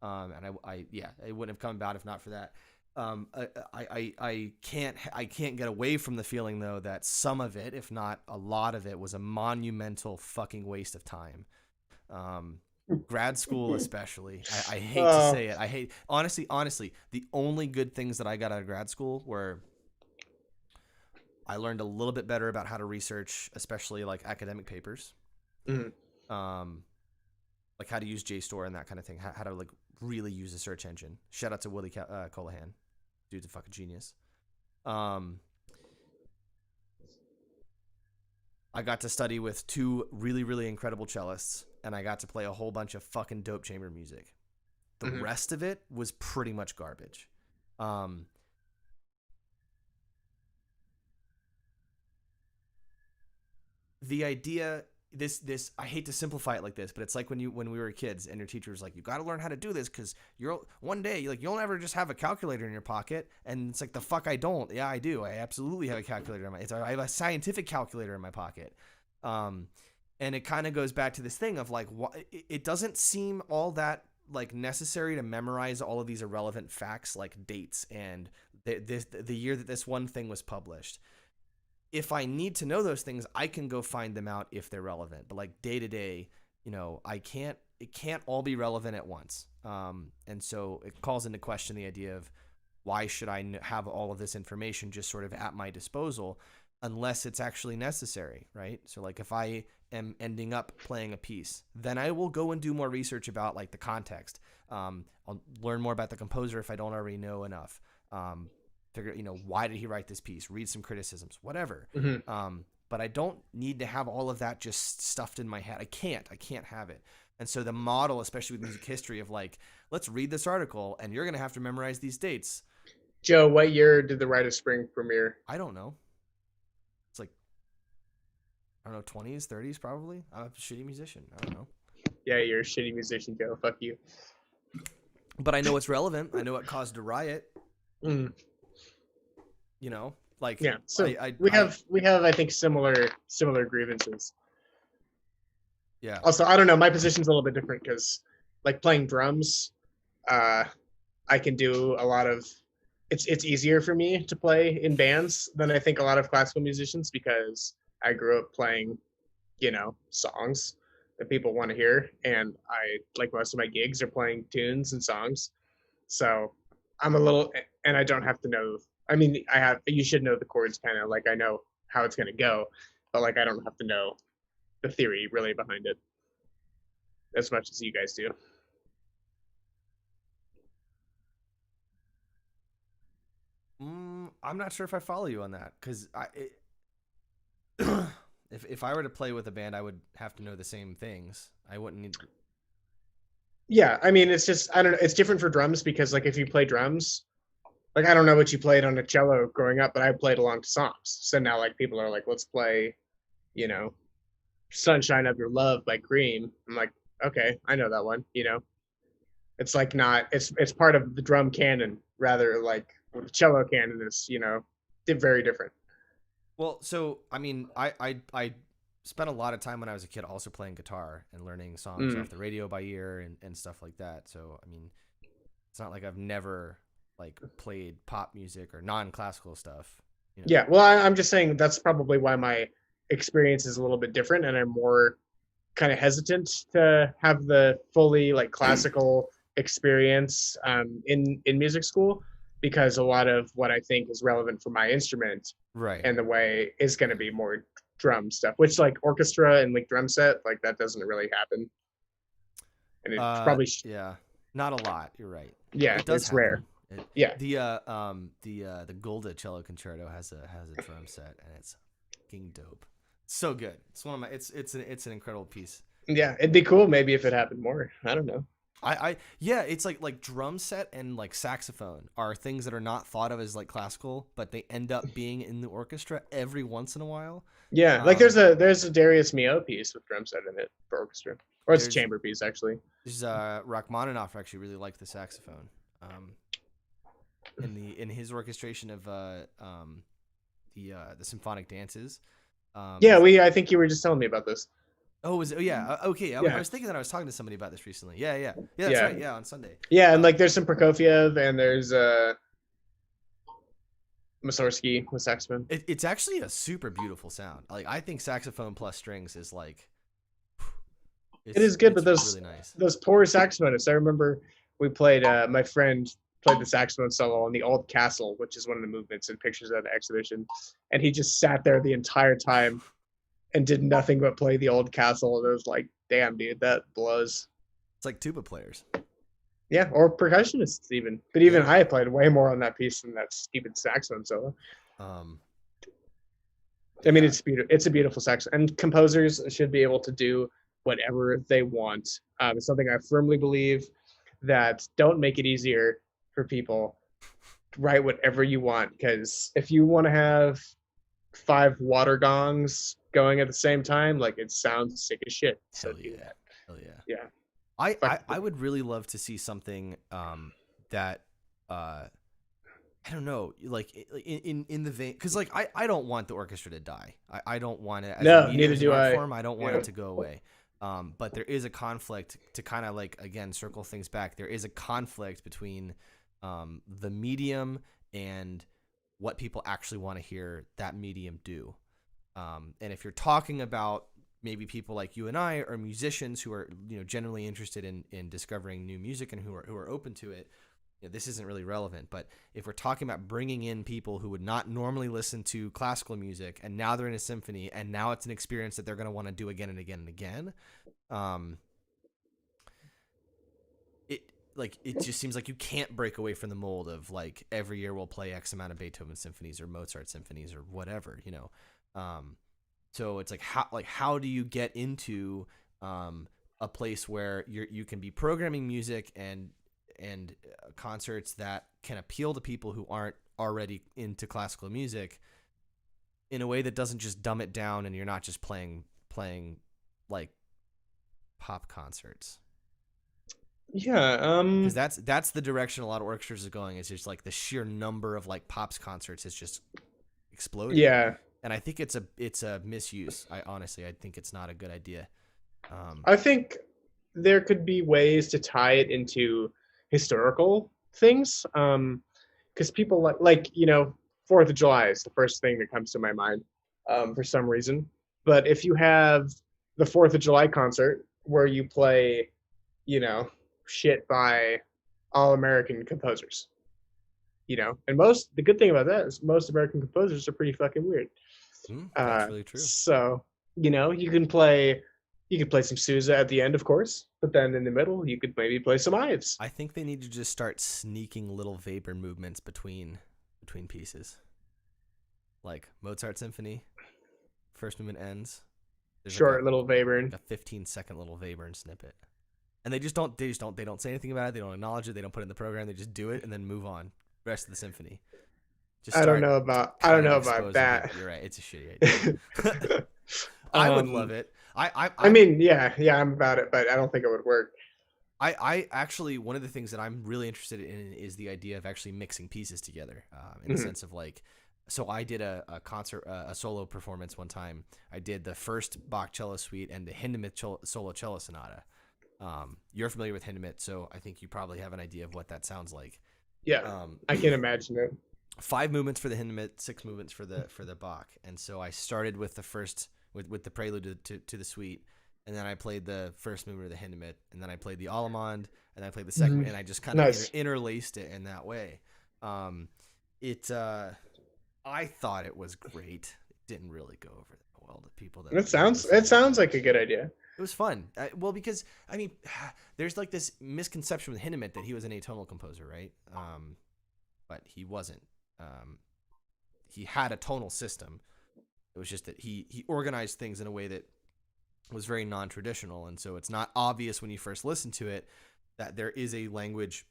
And it wouldn't have come about if not for that. I can't get away from the feeling though that some of it, if not a lot of it, was a monumental fucking waste of time. Grad school especially. I hate to say it. Honestly, the only good things that I got out of grad school were I learned a little bit better about how to research, especially like academic papers. Like how to use JSTOR and that kind of thing. How to like really use a search engine. Shout out to Willie Colahan. Dude's a fucking genius. I got to study with two really, really incredible cellists, and I got to play a whole bunch of fucking dope chamber music. The rest of it was pretty much garbage. The idea, this I hate to simplify it like this, but it's like when we were kids and your teacher was like, you got to learn how to do this because one day like you'll never just have a calculator in your pocket. And it's like, the fuck I don't. Yeah, I do. I absolutely have a calculator in I have a scientific calculator in my pocket. And it kind of goes back to this thing of like, it doesn't seem all that like necessary to memorize all of these irrelevant facts like dates and the year that this one thing was published. If I need to know those things, I can go find them out if they're relevant. But like day to day, you know, it can't all be relevant at once. And so it calls into question the idea of why should I have all of this information just sort of at my disposal unless it's actually necessary, right? So like if I am ending up playing a piece, then I will go and do more research about like the context. I'll learn more about the composer if I don't already know enough. Figure, you know, why did he write this piece? Read some criticisms, whatever. But I don't need to have all of that just stuffed in my head. I can't have it. And so the model, especially with music history, of like, let's read this article and you're going to have to memorize these dates. Joe, what year did The Rite of Spring premiere? I don't know. It's like, I don't know, 20s, 30s probably. I'm a shitty musician. I don't know. Yeah, you're a shitty musician, Joe. Fuck you. But I know it's relevant. I know it caused a riot. You know, like, yeah. So we have I think similar grievances. Yeah. Also, I don't know. My position's a little bit different because, like, playing drums, I can do a lot of. It's easier for me to play in bands than I think a lot of classical musicians because I grew up playing, you know, songs that people want to hear, and I like most of my gigs are playing tunes and songs. So I'm a little, and I don't have to know. I mean, you should know the chords kind of like I know how it's going to go, but like I don't have to know the theory really behind it as much as you guys do. I'm not sure if I follow you on that because if I were to play with a band, I would have to know the same things. I wouldn't need. Yeah, I mean, it's just I don't know. It's different for drums because like if you play drums. Like, I don't know what you played on a cello growing up, but I played along to songs. So now, like, people are like, let's play, you know, Sunshine of Your Love by Cream. I'm like, okay, I know that one, you know. It's like not, it's part of the drum canon, rather like the cello canon is, you know, very different. Well, so, I mean, I spent a lot of time when I was a kid also playing guitar and learning songs off the radio by ear and stuff like that. So, I mean, it's not like I've never like played pop music or non-classical stuff. You know? Yeah, well, I'm just saying that's probably why my experience is a little bit different, and I'm more kind of hesitant to have the fully like classical experience in music school, because a lot of what I think is relevant for my instrument Right. and the way is going to be more drum stuff, which like orchestra and like drum set, like that doesn't really happen, and it probably Yeah, not a lot. You're right. yeah, It does it's happen. rare. Yeah, The Golda cello concerto has a drum set, and it's fucking dope. So good. It's one of my. It's an incredible piece. yeah, it'd be cool maybe if it happened more. I don't know. Yeah, it's like drum set and like saxophone are things that are not thought of as like classical, but they end up being in the orchestra every once in a while. Yeah, like there's a Darius Milhaud piece with drum set in it for orchestra, or it's a chamber piece actually. There's Rachmaninoff actually really liked the saxophone. In his orchestration of the symphonic dances. I think you were just telling me about this. Oh, yeah. Okay. I was thinking that I was talking to somebody about this recently. Yeah. That's right. Yeah, on Sunday. Yeah, and like there's some Prokofiev and there's Mussorgsky with saxophone. It's actually a super beautiful sound. Like I think saxophone plus strings is like. It is good, but really nice. Those poor saxophonists. I remember we played. My friend played the saxophone solo on the Old Castle, which is one of the movements and pictures of the exhibition, and he just sat there the entire time and did nothing but play the Old Castle. And it was like, damn, dude, that blows. It's like tuba players. Yeah, or percussionists even. But even I played way more on that piece than that stupid saxophone solo. I mean, it's beautiful. It's a beautiful saxophone, and composers should be able to do whatever they want. It's something I firmly believe, that don't make it easier for people. Write whatever you want, because if you want to have 5 water gongs going at the same time, like it sounds sick as shit. So do that. Hell yeah. Yeah. I would really love to see something that I don't know, like in the vein, because like I don't want the orchestra to die. I don't want it. No, neither do I. I don't want it to go away. But there is a conflict, to kind of like, again, circle things back. There is a conflict between the medium and what people actually want to hear that medium do. And if you're talking about maybe people like you and I, or musicians who are, generally interested in discovering new music and who are open to it, this isn't really relevant. But if we're talking about bringing in people who would not normally listen to classical music, and now they're in a symphony, and now it's an experience that they're going to want to do again and again and again, it just seems like you can't break away from the mold of like every year we'll play X amount of Beethoven symphonies or Mozart symphonies or whatever, So it's like how do you get into a place where you can be programming music and concerts that can appeal to people who aren't already into classical music in a way that doesn't just dumb it down, and you're not just playing like pop concerts. Yeah, because that's the direction a lot of orchestras are going. Is just like the sheer number of like pops concerts is just exploding. Yeah, and I think it's a misuse. I think it's not a good idea. I think there could be ways to tie it into historical things, because people like 4th of July is the first thing that comes to my mind for some reason. But if you have the 4th of July concert where you play shit by all American composers, and the good thing about that is most American composers are pretty fucking weird. That's really true. So you can play some Sousa at the end, of course, but then in the middle you could maybe play some Ives. I think they need to just start sneaking little Weber movements between pieces, like Mozart Symphony, first movement ends. Short little Webern, a 15-second little Webern snippet, and they don't say anything about it. They don't acknowledge it. They don't put it in the program. They just do it and then move on. Rest of the symphony. I don't know about that. You're right. It's a shitty idea. I would love it. I mean, yeah, I'm about it, but I don't think it would work. I actually, one of the things that I'm really interested in is the idea of actually mixing pieces together, in the sense of like, so I did a concert, a solo performance one time. I did the first Bach cello suite and the Hindemith solo cello sonata. You're familiar with Hindemith, so I think you probably have an idea of what that sounds like. Yeah, I can imagine it. 5 movements for the Hindemith, 6 movements for the Bach. And so I started with the first with the prelude to the suite, and then I played the first movement of the Hindemith, and then I played the Allemande, and then I played the second, and I just kind of Nice. interlaced it in that way. I thought it was great. It didn't really go over that well to people. It sounds like a good idea. It was fun. Well, because I mean, there's like this misconception with Hindemith that he was an atonal composer, right? But he wasn't. He had a tonal system. It was just that he organized things in a way that was very non-traditional, and so it's not obvious when you first listen to it that there is a language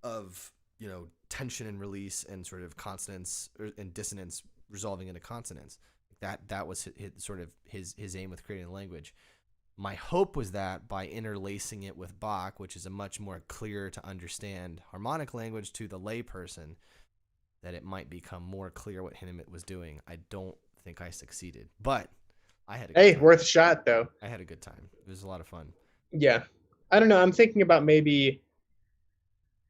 of, you know, tension and release and sort of consonance and dissonance resolving into consonance. That was his aim with creating the language. My hope was that by interlacing it with Bach, which is a much more clear to understand harmonic language to the layperson, that it might become more clear what Hindemith was doing. I don't think I succeeded, but I had a good time. Worth a shot though. I had a good time. It was a lot of fun. Yeah. I don't know. I'm thinking about maybe,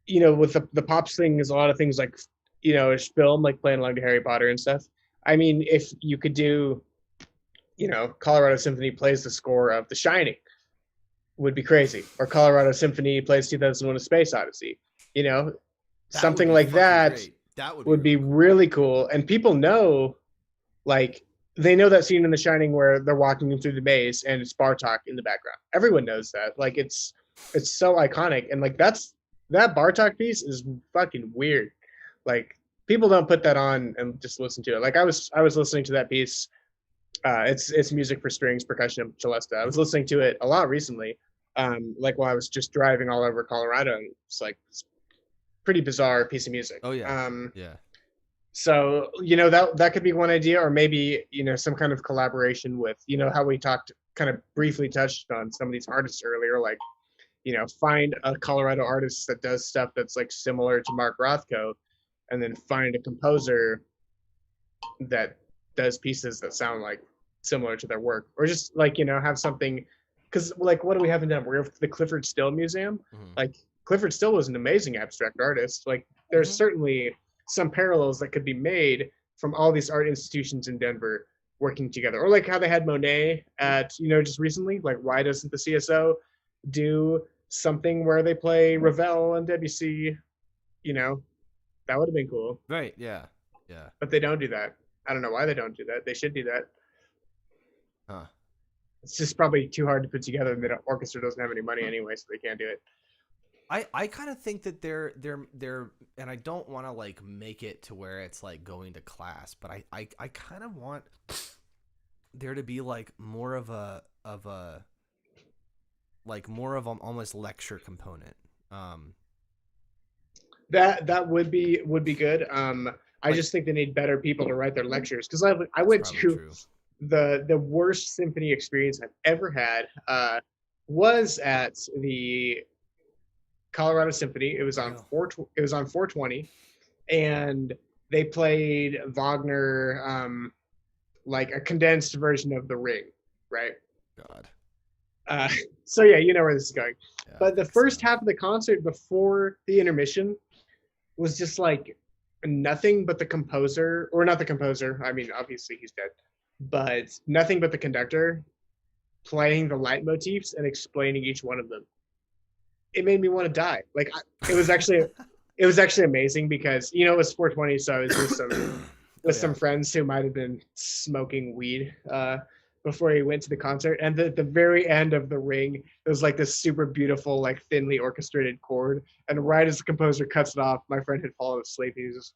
you know, with the pops thing, is a lot of things like, you know, film, like playing along to Harry Potter and stuff. I mean, if you could do, you know, Colorado Symphony plays the score of The Shining, would be crazy. Or Colorado Symphony plays 2001: A Space Odyssey. You know, something like that. Great. That would be really cool. And people know, like, they know that scene in The Shining where they're walking through the maze and it's Bartok in the background. Everyone knows that. Like, it's so iconic. And like that Bartok piece is fucking weird. Like, people don't put that on and just listen to it. Like I was listening to that piece. It's music for strings, percussion, and celesta. I was listening to it a lot recently. Like while I was just driving all over Colorado, and it's like it's pretty bizarre piece of music. Oh yeah. Yeah. So, you know, that could be one idea, or maybe, you know, some kind of collaboration with, you know, how we kind of briefly touched on some of these artists earlier, like, you know, find a Colorado artist that does stuff that's like similar to Mark Rothko, and then find a composer that does pieces that sound like similar to their work, or just like, you know, have something, because like, what do we have in Denver? We have the Clifford Still Museum. Like, Clifford Still was an amazing abstract artist. Like, there's certainly some parallels that could be made from all these art institutions in Denver working together, or like how they had Monet at, you know, just recently. Like, why doesn't the CSO do something where they play Ravel and Debussy? You know, that would have been cool. Right. Yeah. Yeah. But they don't do that. I don't know why they don't do that. They should do that. Huh. It's just probably too hard to put together, and the orchestra doesn't have any money anyway, so they can't do it. I kind of think that they're and I don't want to like make it to where it's like going to class, but I kind of want there to be like more of a almost lecture component. That would be good. I just think they need better people to write their lectures, because I went to true. The worst symphony experience I've ever had was at the Colorado Symphony. It was on 420, and they played Wagner, like a condensed version of The Ring, right? God. So yeah, you know where this is going. Yeah, but the first half of the concert before the intermission was just like nothing but the composer, or not the composer. I mean, obviously he's dead, but nothing but the conductor playing the leitmotifs and explaining each one of them. It made me want to die. Like, it was actually amazing, because, you know, it was 420, so I was with some friends who might have been smoking weed before he went to the concert. And at the very end of The Ring, it was like this super beautiful, like thinly orchestrated chord. And right as the composer cuts it off, my friend had fallen asleep. He just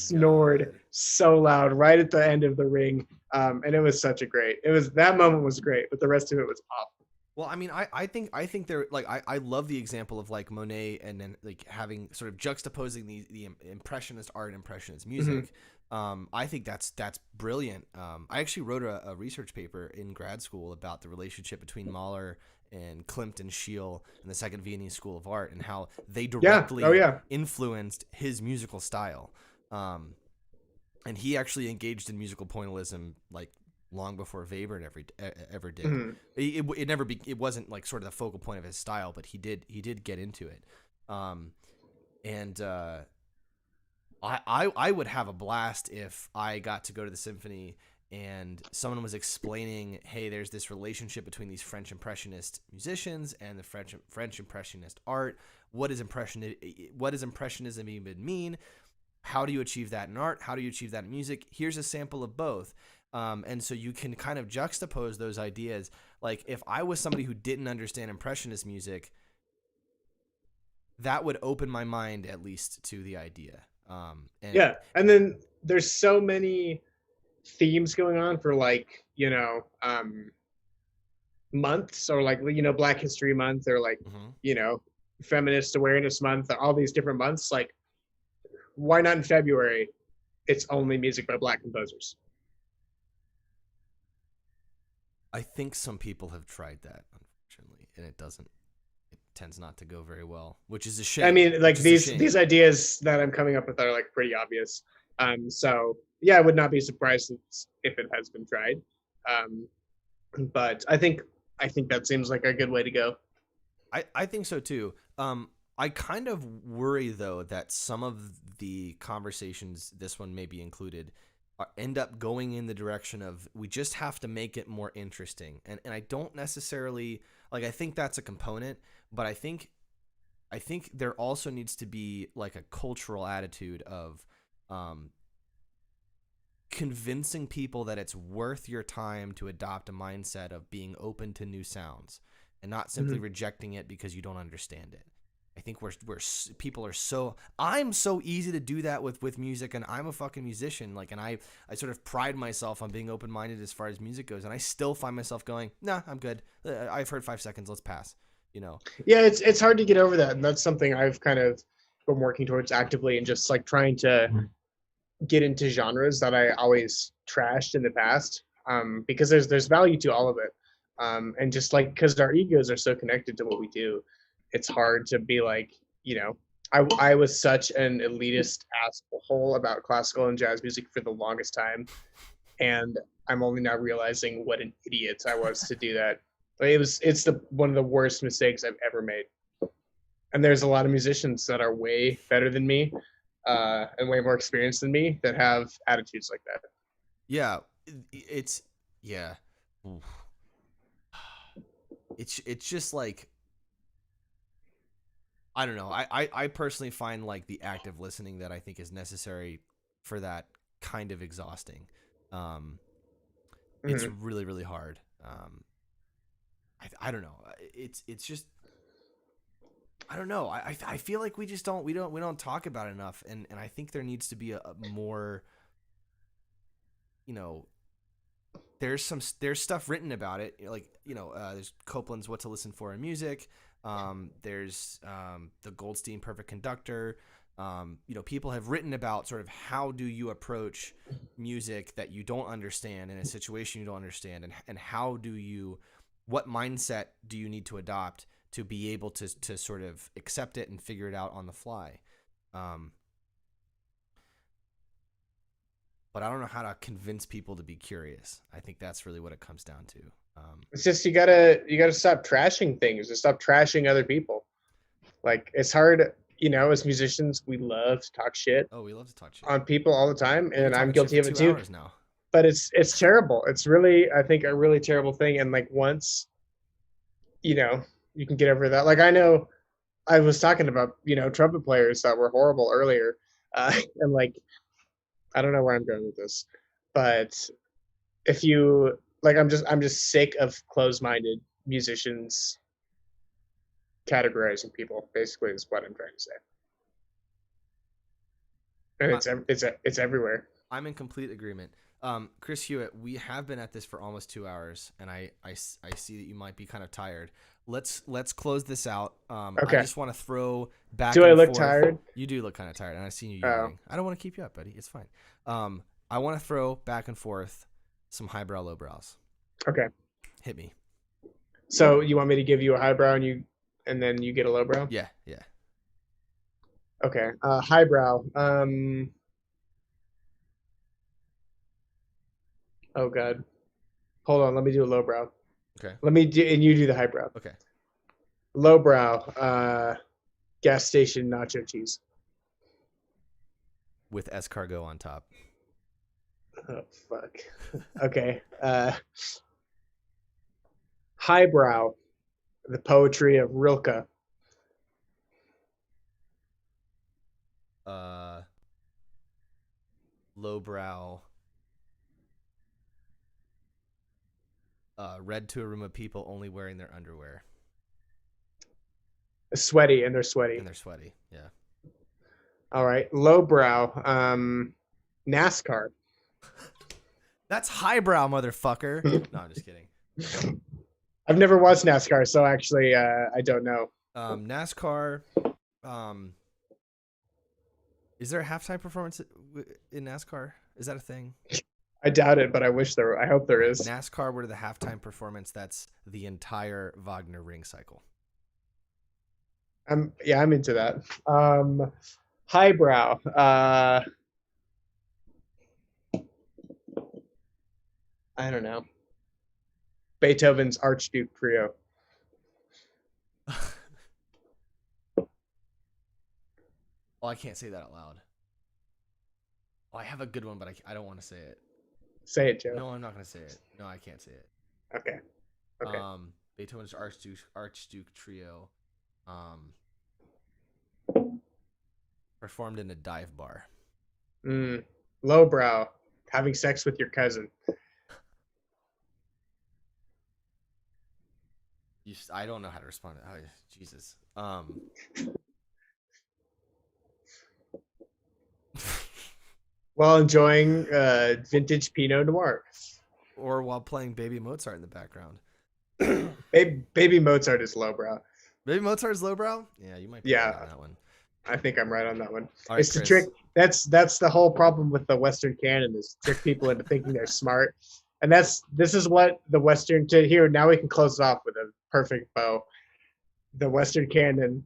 snored so loud right at the end of The Ring. And it was that moment was great, but the rest of it was awful. Well, I mean, I think they're like, I love the example of like Monet, and then like having sort of juxtaposing the impressionist art and impressionist music. I think that's brilliant. I actually wrote a research paper in grad school about the relationship between Mahler and Klimt and Schiele and the Second Viennese School of Art, and how they directly influenced his musical style. And he actually engaged in musical pointillism like long before Weber ever did. It wasn't like sort of the focal point of his style, but he did get into it. I would have a blast if I got to go to the symphony and someone was explaining, hey, there's this relationship between these French Impressionist musicians and the French Impressionist art. What does Impressionism even mean? How do you achieve that in art? How do you achieve that in music? Here's a sample of both. And so you can kind of juxtapose those ideas. Like if I was somebody who didn't understand Impressionist music, that would open my mind at least to the idea. And then there's so many themes going on for like, months, or like, Black History Month, or like, Feminist Awareness Month, all these different months. Like, why not in February it's only music by Black composers? I think some people have tried that, unfortunately, and it tends not to go very well, which is a shame. I mean, like these ideas that I'm coming up with are like pretty obvious. So yeah, I would not be surprised if it has been tried. But I think that seems like a good way to go. I think so too. I kind of worry though that some of the conversations, this one may be included, end up going in the direction of we just have to make it more interesting. And I don't necessarily like, I think that's a component, but I think there also needs to be like a cultural attitude of convincing people that it's worth your time to adopt a mindset of being open to new sounds and not simply rejecting it because you don't understand it. I think people are I'm so easy to do that with music, and I'm a fucking musician. Like, and I sort of pride myself on being open-minded as far as music goes. And I still find myself going, nah, I'm good. I've heard 5 seconds. Let's pass, Yeah. It's hard to get over that. And that's something I've kind of been working towards actively, and just like trying to get into genres that I always trashed in the past. Because there's value to all of it. And just like, cause our egos are so connected to what we do, it's hard to be like, I was such an elitist asshole about classical and jazz music for the longest time. And I'm only now realizing what an idiot I was to do that. Like, it's one of the worst mistakes I've ever made. And there's a lot of musicians that are way better than me, and way more experienced than me, that have attitudes like that. Yeah. It's just like, I don't know. I personally find like the active listening that I think is necessary for that kind of exhausting. It's really, really hard. I don't know. It's just, I don't know. I feel like we don't talk about it enough. And I think there needs to be a more, there's stuff written about it. Like, there's Copland's What to Listen For in Music. There's the Goldstein Perfect Conductor. People have written about sort of how do you approach music that you don't understand in a situation you don't understand, and what mindset do you need to adopt to be able to sort of accept it and figure it out on the fly. But I don't know how to convince people to be curious. I think that's really what it comes down to. It's just you gotta stop trashing things and stop trashing other people. Like, it's hard, as musicians, we love to talk shit. Oh, we love to talk shit on people all the time, and I'm guilty of it too. Now. But it's terrible. It's really, I think, a really terrible thing. And like, once, you can get over that. Like, I know I was talking about, trumpet players that were horrible earlier, and like, I don't know where I'm going with this, but if you like, I'm just sick of closed-minded musicians categorizing people. Basically, is what I'm trying to say. And it's everywhere. I'm in complete agreement. Chris Hewitt, we have been at this for almost 2 hours, and I see that you might be kind of tired. Let's close this out. Okay. I just want to throw back. Do I look forth. tired? You do look kind of tired, and I've seen you yawning. I don't want to keep you up, buddy. It's fine. I want to throw back and forth some highbrow, lowbrows. Okay. Hit me. So you want me to give you a highbrow and then you get a lowbrow? Yeah. Okay. Highbrow. Oh God. Hold on. Let me do a lowbrow. Okay. And you do the highbrow. Okay. Lowbrow. Gas station nacho cheese with escargot on top. Oh fuck. Okay. Highbrow, the poetry of Rilke. Lowbrow. Read to a room of people only wearing their underwear. Sweaty, and they're sweaty. And they're sweaty, yeah. All right. Lowbrow, NASCAR. That's highbrow, motherfucker. No, I'm just kidding. I've never watched NASCAR, so actually, I don't know. NASCAR. Is there a halftime performance in NASCAR? Is that a thing? I doubt it, but I wish there. I hope there is. NASCAR were the halftime performance. That's the entire Wagner ring cycle. I'm into that. Highbrow. I don't know. Beethoven's Archduke Trio. Oh, I can't say that out loud. Oh, I have a good one, but I don't want to say it. Say it, Joe. No, I'm not going to say it. No, I can't say it. Okay. Beethoven's Archduke Trio performed in a dive bar. Lowbrow. Having sex with your cousin. I don't know how to respond to that. Oh, Jesus. While enjoying vintage Pinot Noir. Or while playing Baby Mozart in the background. Baby Mozart is lowbrow. Baby Mozart is lowbrow? Yeah, you might be right on that one. I think I'm right on that one. All right, it's Chris. the trick. That's the whole problem with the Western canon, is to trick people into thinking they're smart. And this is what the Western here. Now we can close it off with a perfect bow. The Western canon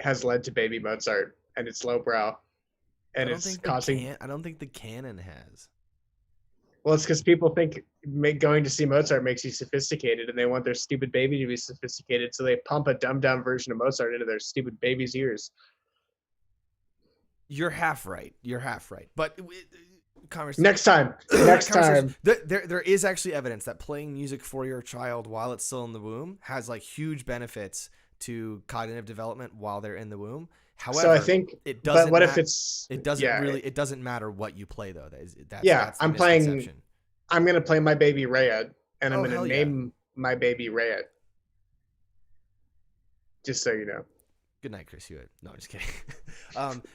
has led to Baby Mozart, and it's lowbrow, and it's causing. I don't think the canon has. Well, it's because people think going to see Mozart makes you sophisticated, and they want their stupid baby to be sophisticated, so they pump a dumbed down version of Mozart into their stupid baby's ears. You're half right. But next time. There is actually evidence that playing music for your child while it's still in the womb has like huge benefits to cognitive development while they're in the womb. However, so I think it doesn't. But what if it's? It doesn't really. It doesn't matter what you play though. That's I'm playing. I'm gonna play my baby Rayad, and I'm gonna name my baby Rayad. Just so you know. Good night, Chris Hewitt. No, I'm just kidding.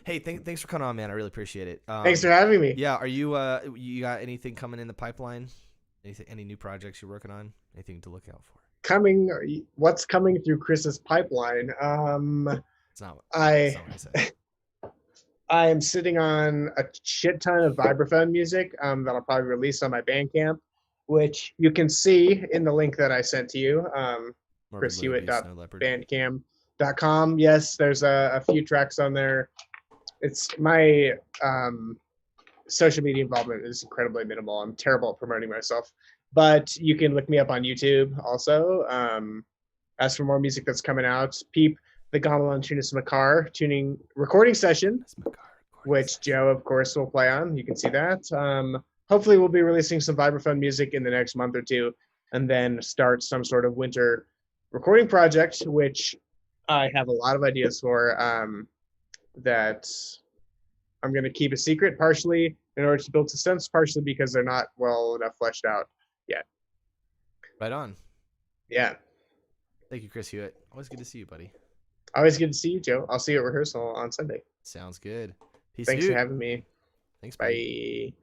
Hey, thanks for coming on, man. I really appreciate it. Thanks for having me. Yeah, are you you got anything coming in the pipeline? Any new projects you're working on? Anything to look out for? What's coming through Chris's pipeline? It's not what I said. I am sitting on a shit ton of vibraphone music that I'll probably release on my Bandcamp, which you can see in the link that I sent to you, chrishewitt.bandcamp.com. Yes, there's a few tracks on there. It's my social media involvement is incredibly minimal. I'm terrible at promoting myself, but you can look me up on YouTube also. As for more music that's coming out, peep the Gamelan Tunas Mekar recording session, which Joe, of course, will play on. You can see that. Hopefully, we'll be releasing some vibraphone music in the next month or two, and then start some sort of winter recording project, which I have a lot of ideas for that I'm going to keep a secret, partially in order to build suspense, partially because they're not well enough fleshed out yet. Right on. Yeah. Thank you, Chris Hewitt. Always good to see you, buddy. Always good to see you, Joe. I'll see you at rehearsal on Sunday. Sounds good. Peace. Thanks for having me. Thanks. Bye.